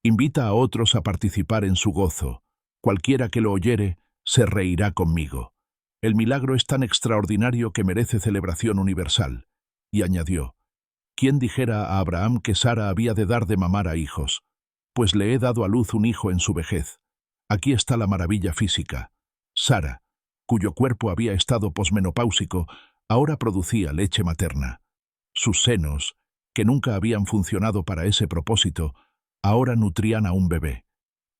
invita a otros a participar en su gozo. Cualquiera que lo oyere se reirá conmigo. El milagro es tan extraordinario que merece celebración universal. Y añadió, ¿quién dijera a Abraham que Sara había de dar de mamar a hijos? Pues le he dado a luz un hijo en su vejez. Aquí está la maravilla física. Sara, cuyo cuerpo había estado posmenopáusico, ahora producía leche materna. Sus senos, que nunca habían funcionado para ese propósito, ahora nutrían a un bebé.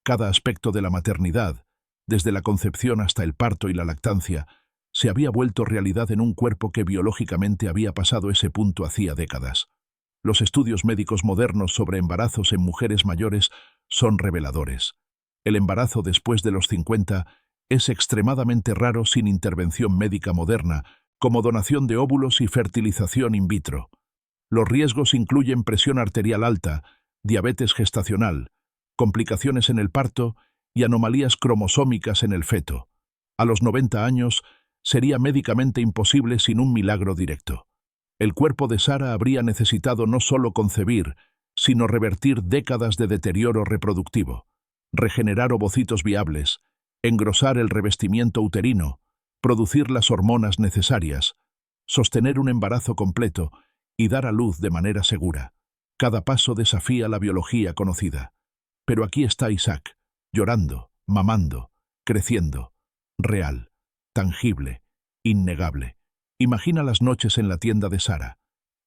Cada aspecto de la maternidad, desde la concepción hasta el parto y la lactancia, se había vuelto realidad en un cuerpo que biológicamente había pasado ese punto hacía décadas. Los estudios médicos modernos sobre embarazos en mujeres mayores son reveladores. El embarazo después de los 50 es extremadamente raro sin intervención médica moderna, como donación de óvulos y fertilización in vitro. Los riesgos incluyen presión arterial alta, diabetes gestacional, complicaciones en el parto y anomalías cromosómicas en el feto. A los 90 años sería médicamente imposible sin un milagro directo. El cuerpo de Sara habría necesitado no solo concebir, sino revertir décadas de deterioro reproductivo, regenerar ovocitos viables, engrosar el revestimiento uterino, producir las hormonas necesarias, sostener un embarazo completo y dar a luz de manera segura. Cada paso desafía la biología conocida. Pero aquí está Isaac, llorando, mamando, creciendo, real, tangible, innegable. Imagina las noches en la tienda de Sara,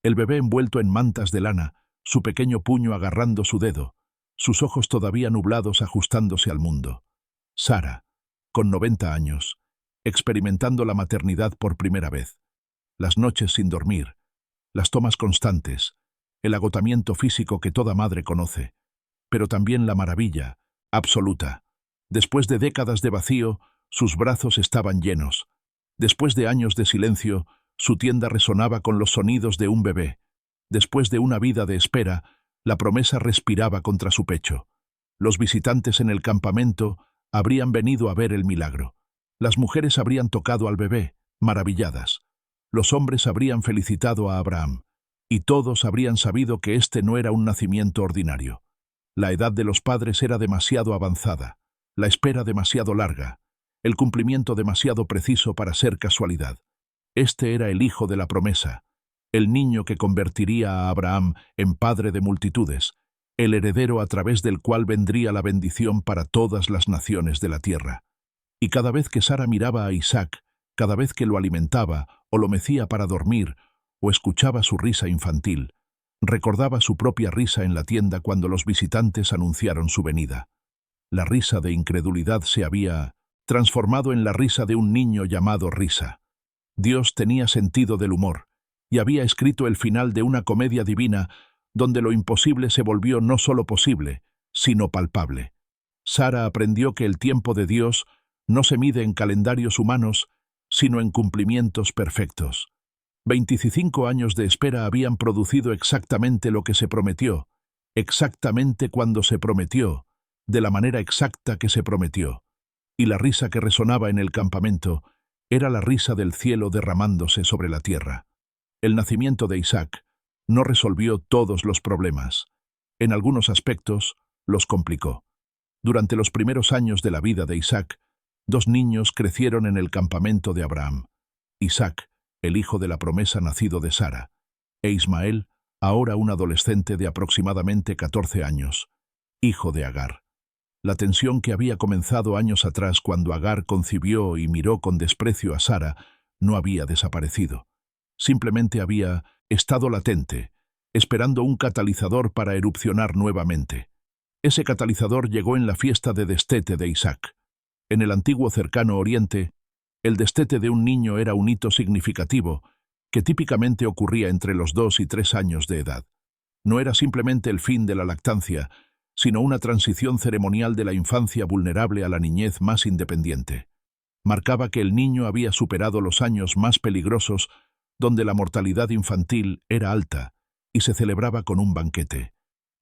el bebé envuelto en mantas de lana, su pequeño puño agarrando su dedo, sus ojos todavía nublados ajustándose al mundo. Sara, con 90 años, experimentando la maternidad por primera vez. Las noches sin dormir, las tomas constantes, el agotamiento físico que toda madre conoce, pero también la maravilla, absoluta. Después de décadas de vacío, sus brazos estaban llenos. Después de años de silencio, su tienda resonaba con los sonidos de un bebé. Después de una vida de espera, la promesa respiraba contra su pecho. Los visitantes en el campamento habrían venido a ver el milagro. Las mujeres habrían tocado al bebé, maravilladas. Los hombres habrían felicitado a Abraham, y todos habrían sabido que este no era un nacimiento ordinario. La edad de los padres era demasiado avanzada, la espera demasiado larga, el cumplimiento demasiado preciso para ser casualidad. Este era el hijo de la promesa, el niño que convertiría a Abraham en padre de multitudes, el heredero a través del cual vendría la bendición para todas las naciones de la tierra. Y cada vez que Sara miraba a Isaac, cada vez que lo alimentaba o lo mecía para dormir, o escuchaba su risa infantil, recordaba su propia risa en la tienda cuando los visitantes anunciaron su venida. La risa de incredulidad se había transformado en la risa de un niño llamado Risa. Dios tenía sentido del humor, y había escrito el final de una comedia divina donde lo imposible se volvió no solo posible, sino palpable. Sara aprendió que el tiempo de Dios no se mide en calendarios humanos, sino en cumplimientos perfectos. 25 años de espera habían producido exactamente lo que se prometió, exactamente cuando se prometió, de la manera exacta que se prometió. Y la risa que resonaba en el campamento era la risa del cielo derramándose sobre la tierra. El nacimiento de Isaac no resolvió todos los problemas. En algunos aspectos, los complicó. Durante los primeros años de la vida de Isaac, 2 niños crecieron en el campamento de Abraham. Isaac, el hijo de la promesa nacido de Sara, e Ismael, ahora un adolescente de aproximadamente 14 años, hijo de Agar. La tensión que había comenzado años atrás cuando Agar concibió y miró con desprecio a Sara no había desaparecido. Simplemente había estado latente, esperando un catalizador para erupcionar nuevamente. Ese catalizador llegó en la fiesta de destete de Isaac. En el antiguo cercano Oriente, el destete de un niño era un hito significativo que típicamente ocurría entre los 2 y 3 años de edad. No era simplemente el fin de la lactancia, sino una transición ceremonial de la infancia vulnerable a la niñez más independiente. Marcaba que el niño había superado los años más peligrosos, donde la mortalidad infantil era alta, y se celebraba con un banquete.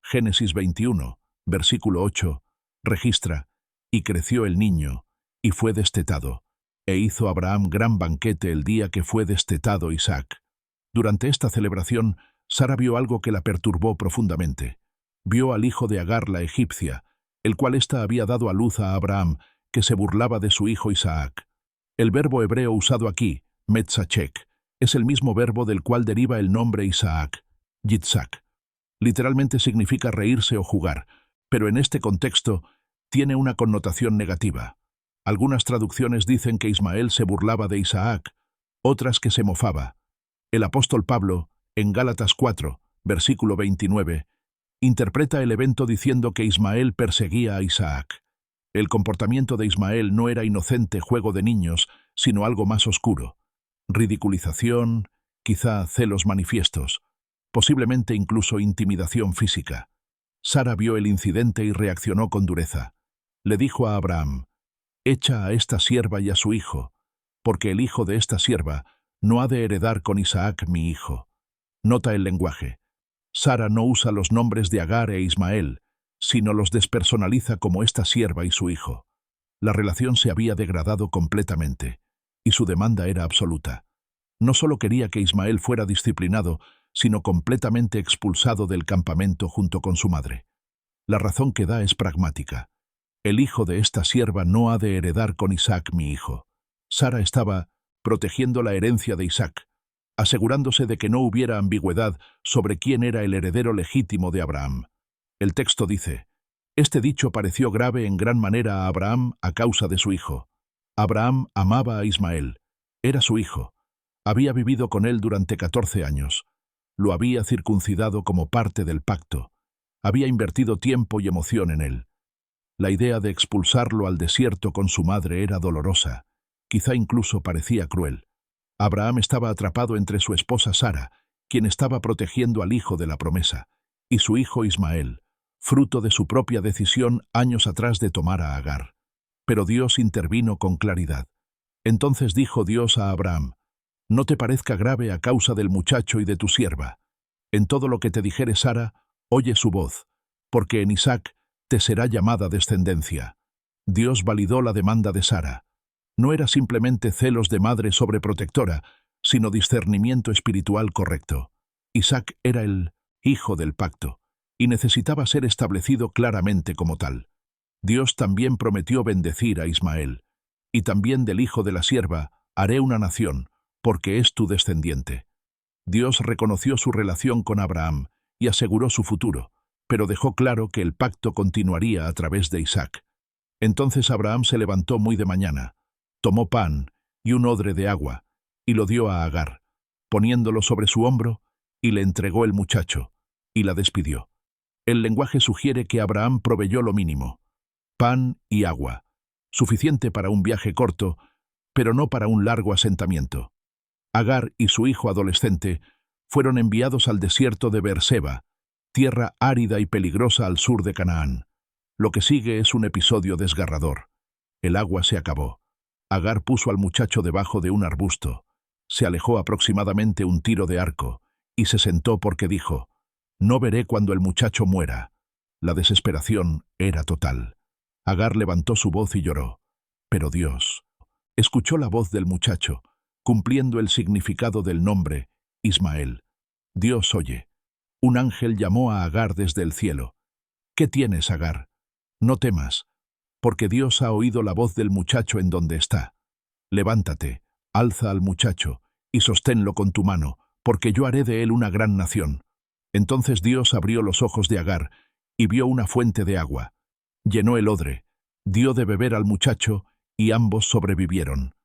Génesis 21, versículo 8, registra: «Y creció el niño, y fue destetado, e hizo Abraham gran banquete el día que fue destetado Isaac». Durante esta celebración, Sara vio algo que la perturbó profundamente. Vio al hijo de Agar la egipcia, el cual ésta había dado a luz a Abraham, que se burlaba de su hijo Isaac. El verbo hebreo usado aquí, metzachek, es el mismo verbo del cual deriva el nombre Isaac, Yitzhak. Literalmente significa reírse o jugar, pero en este contexto tiene una connotación negativa. Algunas traducciones dicen que Ismael se burlaba de Isaac, otras que se mofaba. El apóstol Pablo, en Gálatas 4, versículo 29, interpreta el evento diciendo que Ismael perseguía a Isaac. El comportamiento de Ismael no era inocente juego de niños, sino algo más oscuro. Ridiculización, quizá celos manifiestos, posiblemente incluso intimidación física. Sara vio el incidente y reaccionó con dureza. Le dijo a Abraham: «Echa a esta sierva y a su hijo, porque el hijo de esta sierva no ha de heredar con Isaac mi hijo». Nota el lenguaje. Sara no usa los nombres de Agar e Ismael, sino los despersonaliza como esta sierva y su hijo. La relación se había degradado completamente, y su demanda era absoluta. No solo quería que Ismael fuera disciplinado, sino completamente expulsado del campamento junto con su madre. La razón que da es pragmática. El hijo de esta sierva no ha de heredar con Isaac mi hijo. Sara estaba protegiendo la herencia de Isaac, asegurándose de que no hubiera ambigüedad sobre quién era el heredero legítimo de Abraham. El texto dice: «Este dicho pareció grave en gran manera a Abraham a causa de su hijo». Abraham amaba a Ismael. Era su hijo. Había vivido con él durante 14 años. Lo había circuncidado como parte del pacto. Había invertido tiempo y emoción en él. La idea de expulsarlo al desierto con su madre era dolorosa. Quizá incluso parecía cruel. Abraham estaba atrapado entre su esposa Sara, quien estaba protegiendo al hijo de la promesa, y su hijo Ismael, fruto de su propia decisión años atrás de tomar a Agar. Pero Dios intervino con claridad. Entonces dijo Dios a Abraham: «No te parezca grave a causa del muchacho y de tu sierva. En todo lo que te dijere Sara, oye su voz, porque en Isaac te será llamada descendencia». Dios validó la demanda de Sara. No era simplemente celos de madre sobreprotectora, sino discernimiento espiritual correcto. Isaac era el hijo del pacto, y necesitaba ser establecido claramente como tal. Dios también prometió bendecir a Ismael, y también del hijo de la sierva haré una nación, porque es tu descendiente. Dios reconoció su relación con Abraham y aseguró su futuro, pero dejó claro que el pacto continuaría a través de Isaac. Entonces Abraham se levantó muy de mañana, tomó pan y un odre de agua, y lo dio a Agar, poniéndolo sobre su hombro, y le entregó el muchacho, y la despidió. El lenguaje sugiere que Abraham proveyó lo mínimo: pan y agua, suficiente para un viaje corto, pero no para un largo asentamiento. Agar y su hijo adolescente fueron enviados al desierto de Beerseba, tierra árida y peligrosa al sur de Canaán. Lo que sigue es un episodio desgarrador. El agua se acabó. Agar puso al muchacho debajo de un arbusto, se alejó aproximadamente un tiro de arco, y se sentó porque dijo: «No veré cuando el muchacho muera». La desesperación era total. Agar levantó su voz y lloró. Pero Dios escuchó la voz del muchacho, cumpliendo el significado del nombre, Ismael. Dios oye. Un ángel llamó a Agar desde el cielo. «¿Qué tienes, Agar? No temas, porque Dios ha oído la voz del muchacho en donde está. Levántate, alza al muchacho, y sosténlo con tu mano, porque yo haré de él una gran nación». Entonces Dios abrió los ojos de Agar, y vio una fuente de agua. Llenó el odre, dio de beber al muchacho, y ambos sobrevivieron.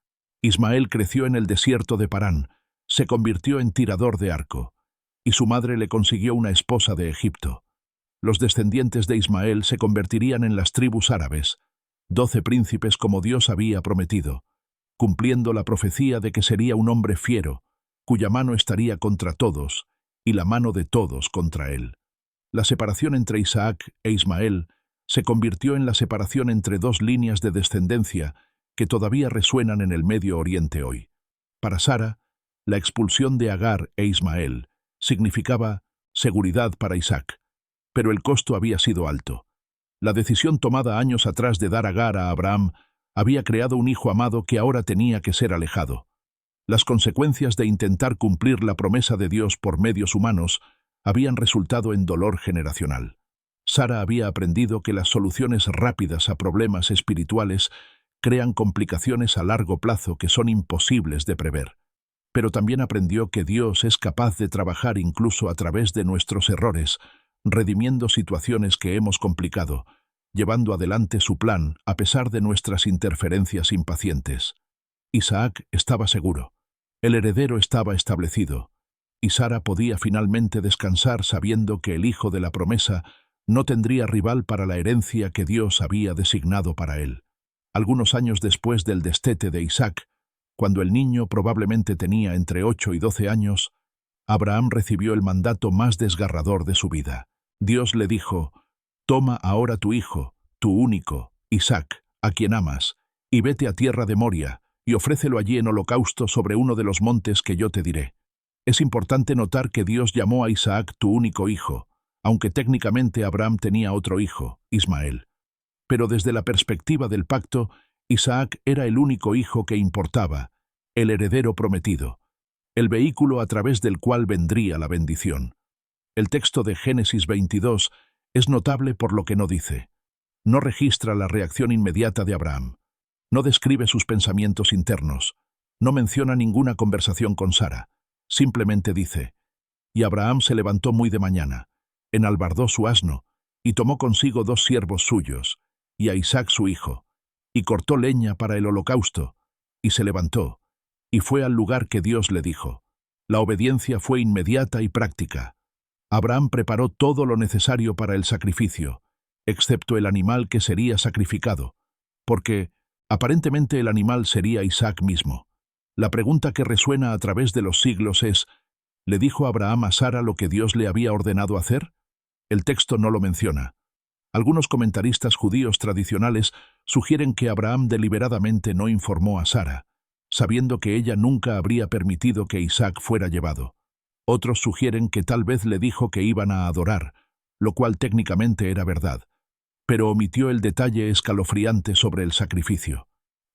Ismael creció en el desierto de Parán, se convirtió en tirador de arco, y su madre le consiguió una esposa de Egipto. Los descendientes de Ismael se convertirían en las tribus árabes, 12 príncipes como Dios había prometido, cumpliendo la profecía de que sería un hombre fiero, cuya mano estaría contra todos, y la mano de todos contra él. La separación entre Isaac e Ismael se convirtió en la separación entre dos líneas de descendencia que todavía resuenan en el Medio Oriente hoy. Para Sara, la expulsión de Agar e Ismael significaba seguridad para Isaac, pero el costo había sido alto. La decisión tomada años atrás de dar Agar a Abraham había creado un hijo amado que ahora tenía que ser alejado. Las consecuencias de intentar cumplir la promesa de Dios por medios humanos habían resultado en dolor generacional. Sara había aprendido que las soluciones rápidas a problemas espirituales crean complicaciones a largo plazo que son imposibles de prever. Pero también aprendió que Dios es capaz de trabajar incluso a través de nuestros errores, redimiendo situaciones que hemos complicado, llevando adelante su plan a pesar de nuestras interferencias impacientes. Isaac estaba seguro. El heredero estaba establecido, y Sara podía finalmente descansar sabiendo que el hijo de la promesa no tendría rival para la herencia que Dios había designado para él. Algunos años después del destete de Isaac, cuando el niño probablemente tenía entre 8 y 12 años, Abraham recibió el mandato más desgarrador de su vida. Dios le dijo: «Toma ahora tu hijo, tu único, Isaac, a quien amas, y vete a tierra de Moria, y ofrécelo allí en holocausto sobre uno de los montes que yo te diré». Es importante notar que Dios llamó a Isaac tu único hijo, aunque técnicamente Abraham tenía otro hijo, Ismael. Pero desde la perspectiva del pacto, Isaac era el único hijo que importaba, el heredero prometido, el vehículo a través del cual vendría la bendición. El texto de Génesis 22 es notable por lo que no dice. No registra la reacción inmediata de Abraham. No describe sus pensamientos internos. No menciona ninguna conversación con Sara. Simplemente dice: «Y Abraham se levantó muy de mañana, enalbardó su asno, y tomó consigo 2 siervos suyos, y a Isaac su hijo, y cortó leña para el holocausto, y se levantó, y fue al lugar que Dios le dijo». La obediencia fue inmediata y práctica. Abraham preparó todo lo necesario para el sacrificio, excepto el animal que sería sacrificado, porque aparentemente el animal sería Isaac mismo. La pregunta que resuena a través de los siglos es: ¿le dijo Abraham a Sara lo que Dios le había ordenado hacer? El texto no lo menciona. Algunos comentaristas judíos tradicionales sugieren que Abraham deliberadamente no informó a Sara, sabiendo que ella nunca habría permitido que Isaac fuera llevado. Otros sugieren que tal vez le dijo que iban a adorar, lo cual técnicamente era verdad, pero omitió el detalle escalofriante sobre el sacrificio.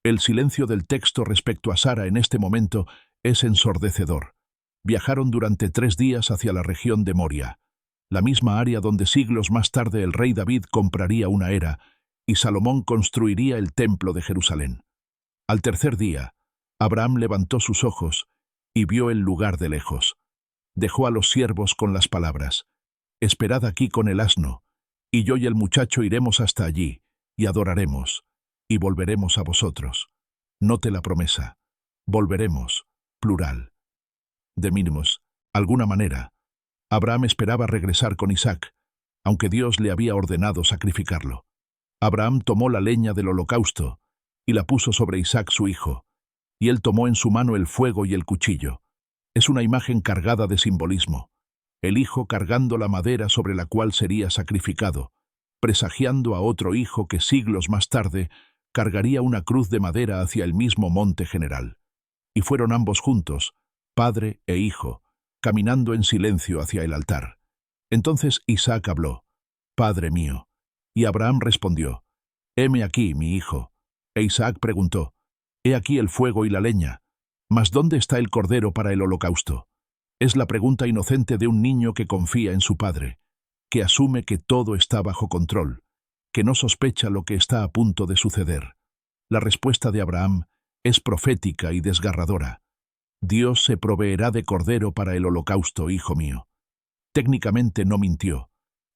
El silencio del texto respecto a Sara en este momento es ensordecedor. Viajaron durante 3 días hacia la región de Moria, la misma área donde siglos más tarde el rey David compraría una era y Salomón construiría el templo de Jerusalén. Al tercer día, Abraham levantó sus ojos y vio el lugar de lejos. Dejó a los siervos con las palabras: «Esperad aquí con el asno, y yo y el muchacho iremos hasta allí, y adoraremos, y volveremos a vosotros». Note la promesa: volveremos, plural. De mínimos, alguna manera, Abraham esperaba regresar con Isaac, aunque Dios le había ordenado sacrificarlo. Abraham tomó la leña del holocausto y la puso sobre Isaac su hijo, y él tomó en su mano el fuego y el cuchillo. Es una imagen cargada de simbolismo. El hijo cargando la madera sobre la cual sería sacrificado, presagiando a otro hijo que siglos más tarde cargaría una cruz de madera hacia el mismo monte general. Y fueron ambos juntos, padre e hijo, caminando en silencio hacia el altar. Entonces Isaac habló: «Padre mío». Y Abraham respondió: «Heme aquí, mi hijo». E Isaac preguntó: «He aquí el fuego y la leña, mas ¿dónde está el cordero para el holocausto?». Es la pregunta inocente de un niño que confía en su padre, que asume que todo está bajo control, que no sospecha lo que está a punto de suceder. La respuesta de Abraham es profética y desgarradora: «Dios se proveerá de cordero para el holocausto, hijo mío». Técnicamente no mintió.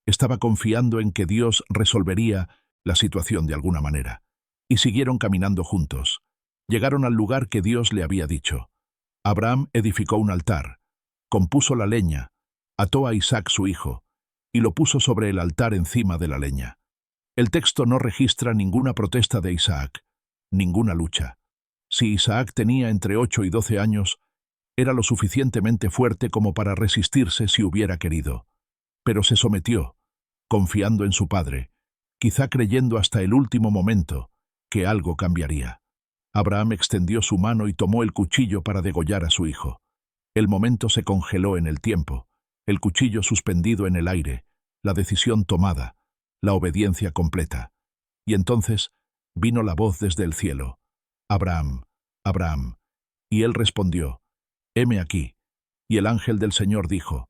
Estaba confiando en que Dios resolvería la situación de alguna manera. Y siguieron caminando juntos. Llegaron al lugar que Dios le había dicho. Abraham edificó un altar, compuso la leña, ató a Isaac su hijo, y lo puso sobre el altar encima de la leña. El texto no registra ninguna protesta de Isaac, ninguna lucha. Si Isaac tenía entre 8 y 12 años, era lo suficientemente fuerte como para resistirse si hubiera querido. Pero se sometió, confiando en su padre, quizá creyendo hasta el último momento que algo cambiaría. Abraham extendió su mano y tomó el cuchillo para degollar a su hijo. El momento se congeló en el tiempo, el cuchillo suspendido en el aire, la decisión tomada, la obediencia completa. Y entonces vino la voz desde el cielo: «Abraham, Abraham». Y él respondió: «Heme aquí». Y el ángel del Señor dijo: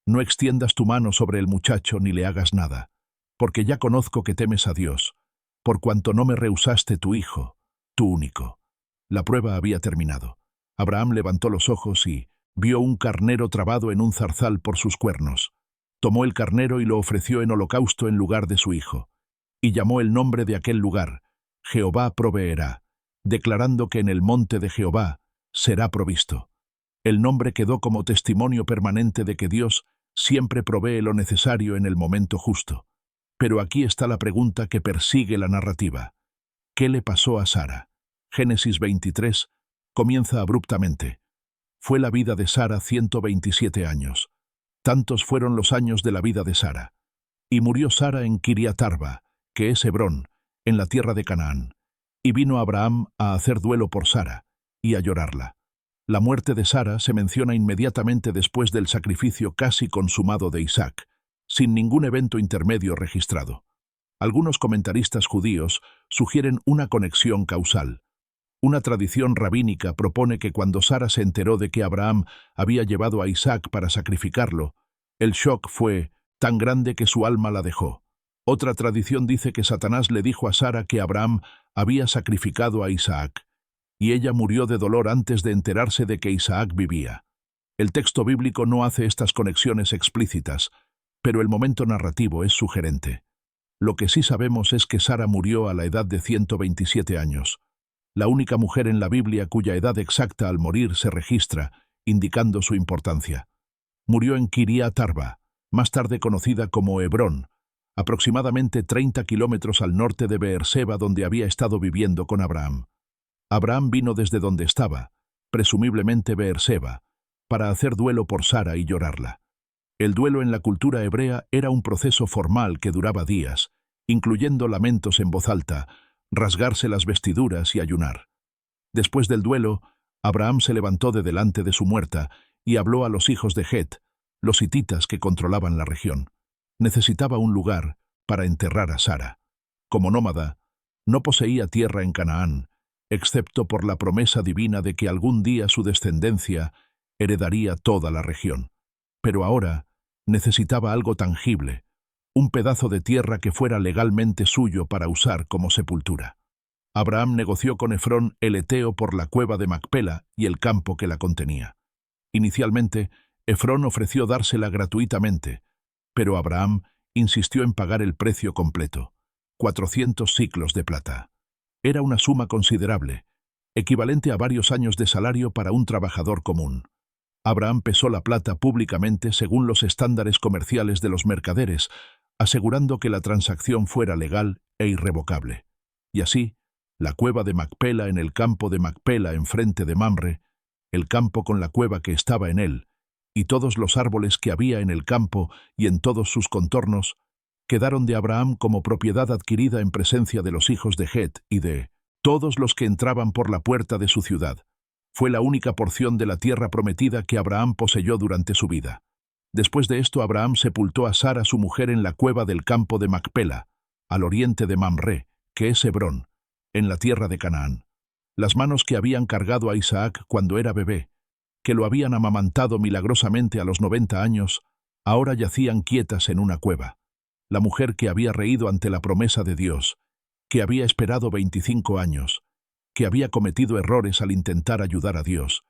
«No extiendas tu mano sobre el muchacho ni le hagas nada, porque ya conozco que temes a Dios, por cuanto no me rehusaste tu hijo, tu único». La prueba había terminado. Abraham levantó los ojos y vio un carnero trabado en un zarzal por sus cuernos. Tomó el carnero y lo ofreció en holocausto en lugar de su hijo, y llamó el nombre de aquel lugar: «Jehová proveerá», declarando que en el monte de Jehová será provisto. El nombre quedó como testimonio permanente de que Dios siempre provee lo necesario en el momento justo. Pero aquí está la pregunta que persigue la narrativa. ¿Qué le pasó a Sara? Génesis 23 comienza abruptamente. Fue la vida de Sara 127 años. Tantos fueron los años de la vida de Sara. Y murió Sara en Kiriat Arba, que es Hebrón, en la tierra de Canaán. Y vino Abraham a hacer duelo por Sara y a llorarla. La muerte de Sara se menciona inmediatamente después del sacrificio casi consumado de Isaac, sin ningún evento intermedio registrado. Algunos comentaristas judíos sugieren una conexión causal. Una tradición rabínica propone que cuando Sara se enteró de que Abraham había llevado a Isaac para sacrificarlo, el shock fue tan grande que su alma la dejó. Otra tradición dice que Satanás le dijo a Sara que Abraham había sacrificado a Isaac, y ella murió de dolor antes de enterarse de que Isaac vivía. El texto bíblico no hace estas conexiones explícitas, pero el momento narrativo es sugerente. Lo que sí sabemos es que Sara murió a la edad de 127 años, la única mujer en la Biblia cuya edad exacta al morir se registra, indicando su importancia. Murió en Kiriat Arba, más tarde conocida como Hebrón, aproximadamente 30 kilómetros al norte de Beerseba, donde había estado viviendo con Abraham. Abraham vino desde donde estaba, presumiblemente Beerseba, para hacer duelo por Sara y llorarla. El duelo en la cultura hebrea era un proceso formal que duraba días, incluyendo lamentos en voz alta, rasgarse las vestiduras y ayunar. Después del duelo, Abraham se levantó de delante de su muerta y habló a los hijos de Het, los hititas que controlaban la región. Necesitaba un lugar para enterrar a Sara. Como nómada, no poseía tierra en Canaán, excepto por la promesa divina de que algún día su descendencia heredaría toda la región. Pero ahora necesitaba algo tangible, un pedazo de tierra que fuera legalmente suyo para usar como sepultura. Abraham negoció con Efrón el heteo por la cueva de Macpela y el campo que la contenía. Inicialmente, Efrón ofreció dársela gratuitamente, pero Abraham insistió en pagar el precio completo, 400 siclos de plata. Era una suma considerable, equivalente a varios años de salario para un trabajador común. Abraham pesó la plata públicamente según los estándares comerciales de los mercaderes, asegurando que la transacción fuera legal e irrevocable. Y así, la cueva de Macpela en el campo de Macpela enfrente de Mamre, el campo con la cueva que estaba en él, y todos los árboles que había en el campo y en todos sus contornos, quedaron de Abraham como propiedad adquirida en presencia de los hijos de Het y de todos los que entraban por la puerta de su ciudad. Fue la única porción de la tierra prometida que Abraham poseyó durante su vida. Después de esto, Abraham sepultó a Sara, su mujer, en la cueva del campo de Macpela, al oriente de Mamre, que es Hebrón, en la tierra de Canaán. Las manos que habían cargado a Isaac cuando era bebé, que lo habían amamantado milagrosamente a los 90 años, ahora yacían quietas en una cueva. La mujer que había reído ante la promesa de Dios, que había esperado 25 años, que había cometido errores al intentar ayudar a Dios,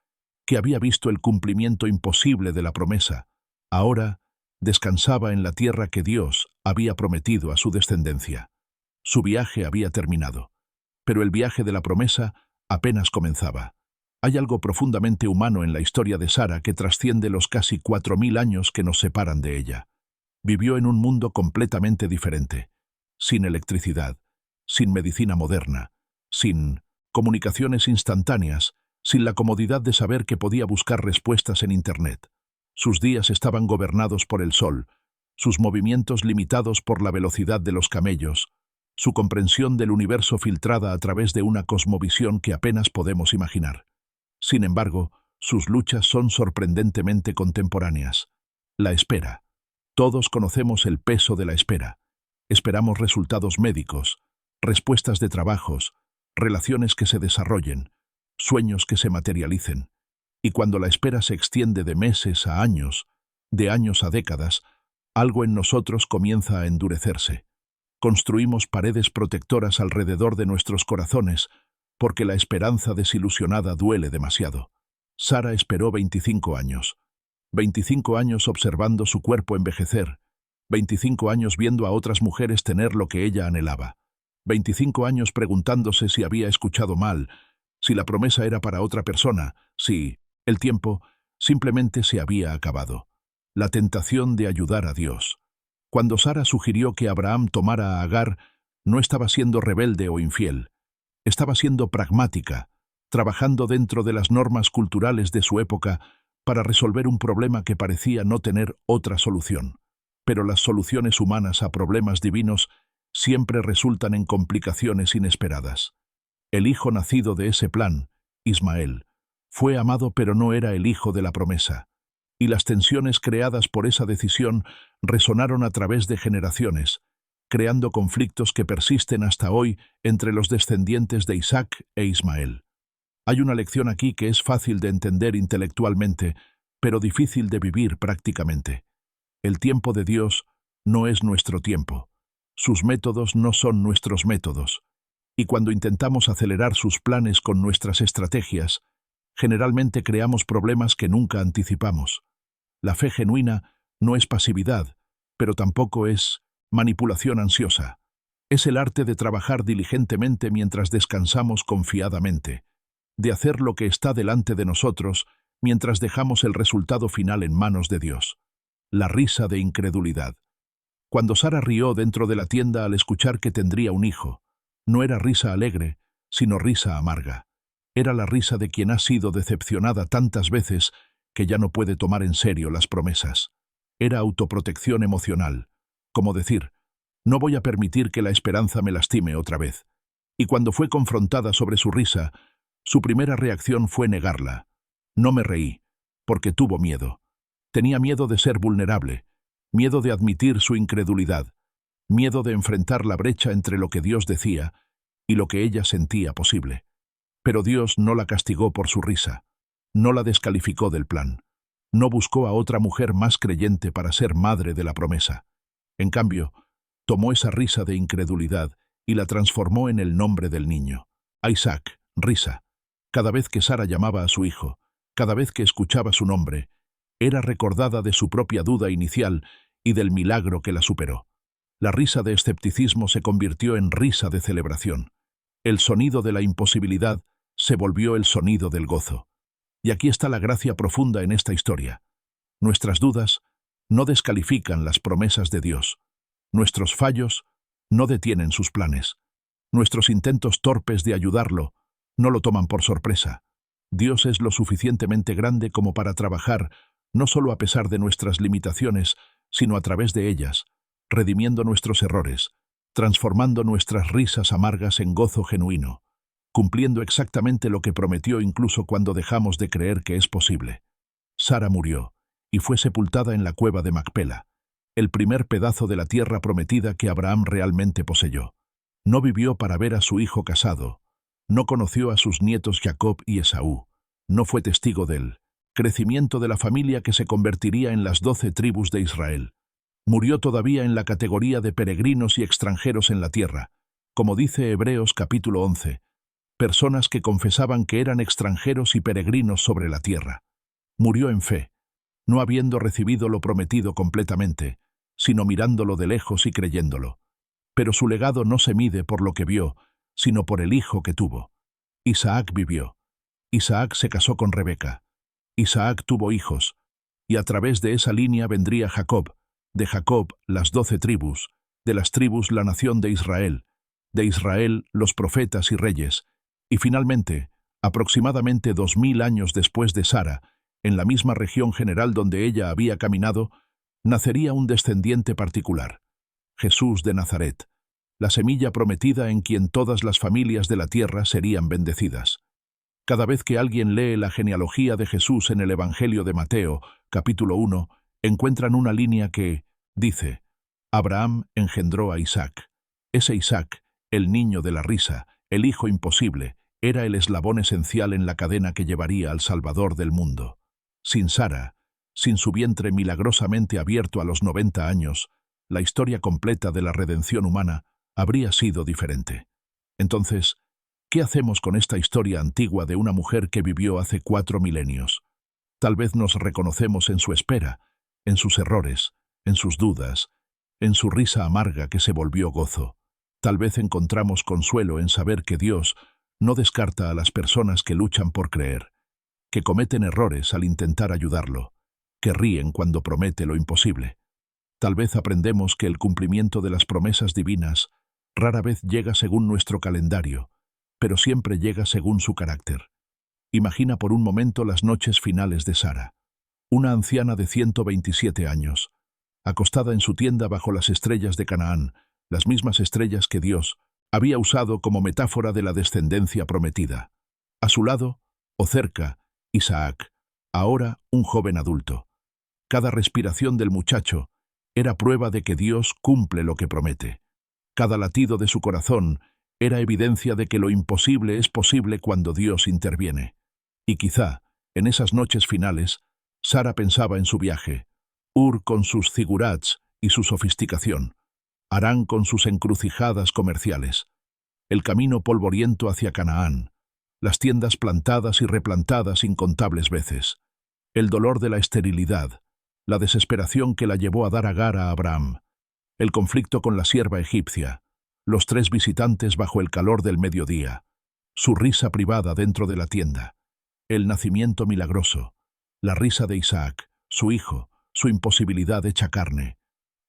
que había visto el cumplimiento imposible de la promesa, ahora descansaba en la tierra que Dios había prometido a su descendencia. Su viaje había terminado, pero el viaje de la promesa apenas comenzaba. Hay algo profundamente humano en la historia de Sara que trasciende los casi 4000 años que nos separan de ella. Vivió en un mundo completamente diferente, sin electricidad, sin medicina moderna, sin comunicaciones instantáneas, sin la comodidad de saber que podía buscar respuestas en Internet. Sus días estaban gobernados por el sol, sus movimientos limitados por la velocidad de los camellos, su comprensión del universo filtrada a través de una cosmovisión que apenas podemos imaginar. Sin embargo, sus luchas son sorprendentemente contemporáneas. La espera. Todos conocemos el peso de la espera. Esperamos resultados médicos, respuestas de trabajos, relaciones que se desarrollen, sueños que se materialicen. Y cuando la espera se extiende de meses a años, de años a décadas, algo en nosotros comienza a endurecerse. Construimos paredes protectoras alrededor de nuestros corazones, porque la esperanza desilusionada duele demasiado. Sara esperó 25 años. 25 años observando su cuerpo envejecer. 25 años viendo a otras mujeres tener lo que ella anhelaba. 25 años preguntándose si había escuchado mal, si la promesa era para otra persona, si el tiempo simplemente se había acabado. La tentación de ayudar a Dios. Cuando Sara sugirió que Abraham tomara a Agar, no estaba siendo rebelde o infiel. Estaba siendo pragmática, trabajando dentro de las normas culturales de su época para resolver un problema que parecía no tener otra solución. Pero las soluciones humanas a problemas divinos siempre resultan en complicaciones inesperadas. El hijo nacido de ese plan, Ismael, fue amado pero no era el hijo de la promesa. Y las tensiones creadas por esa decisión resonaron a través de generaciones, creando conflictos que persisten hasta hoy entre los descendientes de Isaac e Ismael. Hay una lección aquí que es fácil de entender intelectualmente, pero difícil de vivir prácticamente. El tiempo de Dios no es nuestro tiempo. Sus métodos no son nuestros métodos. Y cuando intentamos acelerar sus planes con nuestras estrategias, generalmente creamos problemas que nunca anticipamos. La fe genuina no es pasividad, pero tampoco es manipulación ansiosa. Es el arte de trabajar diligentemente mientras descansamos confiadamente, de hacer lo que está delante de nosotros mientras dejamos el resultado final en manos de Dios. La risa de incredulidad. Cuando Sara rió dentro de la tienda al escuchar que tendría un hijo, no era risa alegre, sino risa amarga. Era la risa de quien ha sido decepcionada tantas veces que ya no puede tomar en serio las promesas. Era autoprotección emocional, como decir, no voy a permitir que la esperanza me lastime otra vez. Y cuando fue confrontada sobre su risa, su primera reacción fue negarla. No me reí, porque tuvo miedo. Tenía miedo de ser vulnerable, miedo de admitir su incredulidad, miedo de enfrentar la brecha entre lo que Dios decía y lo que ella sentía posible. Pero Dios no la castigó por su risa, no la descalificó del plan, no buscó a otra mujer más creyente para ser madre de la promesa. En cambio, tomó esa risa de incredulidad y la transformó en el nombre del niño. Isaac, risa. Cada vez que Sara llamaba a su hijo, cada vez que escuchaba su nombre, era recordada de su propia duda inicial y del milagro que la superó. La risa de escepticismo se convirtió en risa de celebración. El sonido de la imposibilidad se volvió el sonido del gozo. Y aquí está la gracia profunda en esta historia. Nuestras dudas no descalifican las promesas de Dios. Nuestros fallos no detienen sus planes. Nuestros intentos torpes de ayudarlo no lo toman por sorpresa. Dios es lo suficientemente grande como para trabajar, no solo a pesar de nuestras limitaciones, sino a través de ellas, redimiendo nuestros errores, transformando nuestras risas amargas en gozo genuino, cumpliendo exactamente lo que prometió incluso cuando dejamos de creer que es posible. Sara murió y fue sepultada en la cueva de Macpela, el primer pedazo de la tierra prometida que Abraham realmente poseyó. No vivió para ver a su hijo casado, no conoció a sus nietos Jacob y Esaú, no fue testigo del crecimiento de la familia que se convertiría en las 12 tribus de Israel. Murió todavía en la categoría de peregrinos y extranjeros en la tierra, como dice Hebreos capítulo 11, personas que confesaban que eran extranjeros y peregrinos sobre la tierra. Murió en fe, no habiendo recibido lo prometido completamente, sino mirándolo de lejos y creyéndolo. Pero su legado no se mide por lo que vio, sino por el hijo que tuvo. Isaac vivió. Isaac se casó con Rebeca. Isaac tuvo hijos, y a través de esa línea vendría Jacob, de Jacob las 12 tribus, de las tribus la nación de Israel los profetas y reyes, y finalmente, aproximadamente 2000 años después de Sara, en la misma región general donde ella había caminado, nacería un descendiente particular, Jesús de Nazaret, la semilla prometida en quien todas las familias de la tierra serían bendecidas. Cada vez que alguien lee la genealogía de Jesús en el Evangelio de Mateo, capítulo 1, encuentran una línea que dice: Abraham engendró a Isaac. Ese Isaac, el niño de la risa, el hijo imposible, era el eslabón esencial en la cadena que llevaría al Salvador del mundo. Sin Sara, sin su vientre milagrosamente abierto a los 90 años, la historia completa de la redención humana habría sido diferente. Entonces, ¿qué hacemos con esta historia antigua de una mujer que vivió hace 4 milenios? Tal vez nos reconocemos en su espera, en sus errores, en sus dudas, en su risa amarga que se volvió gozo. Tal vez encontramos consuelo en saber que Dios no descarta a las personas que luchan por creer, que cometen errores al intentar ayudarlo, que ríen cuando promete lo imposible. Tal vez aprendemos que el cumplimiento de las promesas divinas rara vez llega según nuestro calendario, pero siempre llega según su carácter. Imagina por un momento las noches finales de Sara, una anciana de 127 años, acostada en su tienda bajo las estrellas de Canaán, las mismas estrellas que Dios había usado como metáfora de la descendencia prometida. A su lado, o cerca, Isaac, ahora un joven adulto. Cada respiración del muchacho era prueba de que Dios cumple lo que promete. Cada latido de su corazón era evidencia de que lo imposible es posible cuando Dios interviene. Y quizá, en esas noches finales, Sara pensaba en su viaje, Ur con sus zigurats y su sofisticación, Harán con sus encrucijadas comerciales, el camino polvoriento hacia Canaán, las tiendas plantadas y replantadas incontables veces, el dolor de la esterilidad, la desesperación que la llevó a dar Agar a Abraham, el conflicto con la sierva egipcia, los 3 visitantes bajo el calor del mediodía, su risa privada dentro de la tienda, el nacimiento milagroso, la risa de Isaac, su hijo, su imposibilidad hecha carne.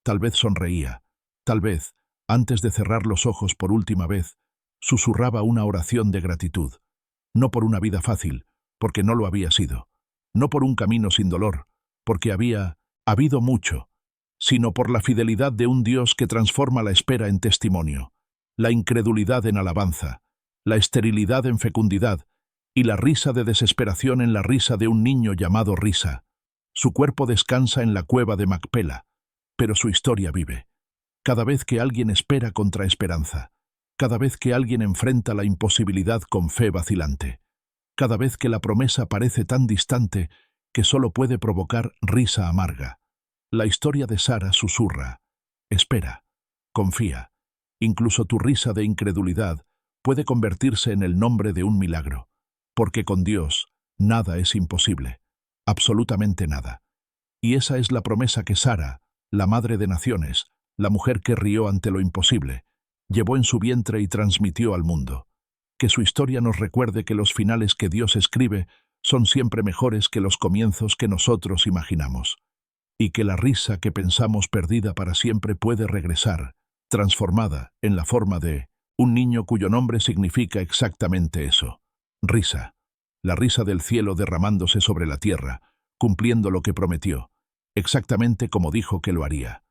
Tal vez sonreía, tal vez, antes de cerrar los ojos por última vez, susurraba una oración de gratitud, no por una vida fácil, porque no lo había sido, no por un camino sin dolor, porque había habido mucho, sino por la fidelidad de un Dios que transforma la espera en testimonio, la incredulidad en alabanza, la esterilidad en fecundidad y la risa de desesperación en la risa de un niño llamado Risa. Su cuerpo descansa en la cueva de Macpela, pero su historia vive. Cada vez que alguien espera contra esperanza, cada vez que alguien enfrenta la imposibilidad con fe vacilante, cada vez que la promesa parece tan distante que solo puede provocar risa amarga. La historia de Sara susurra: espera, confía. Incluso tu risa de incredulidad puede convertirse en el nombre de un milagro, porque con Dios nada es imposible, absolutamente nada. Y esa es la promesa que Sara, la madre de naciones, la mujer que rió ante lo imposible, llevó en su vientre y transmitió al mundo. Que su historia nos recuerde que los finales que Dios escribe son siempre mejores que los comienzos que nosotros imaginamos, y que la risa que pensamos perdida para siempre puede regresar, transformada en la forma de un niño cuyo nombre significa exactamente eso: risa. La risa del cielo derramándose sobre la tierra, cumpliendo lo que prometió, exactamente como dijo que lo haría.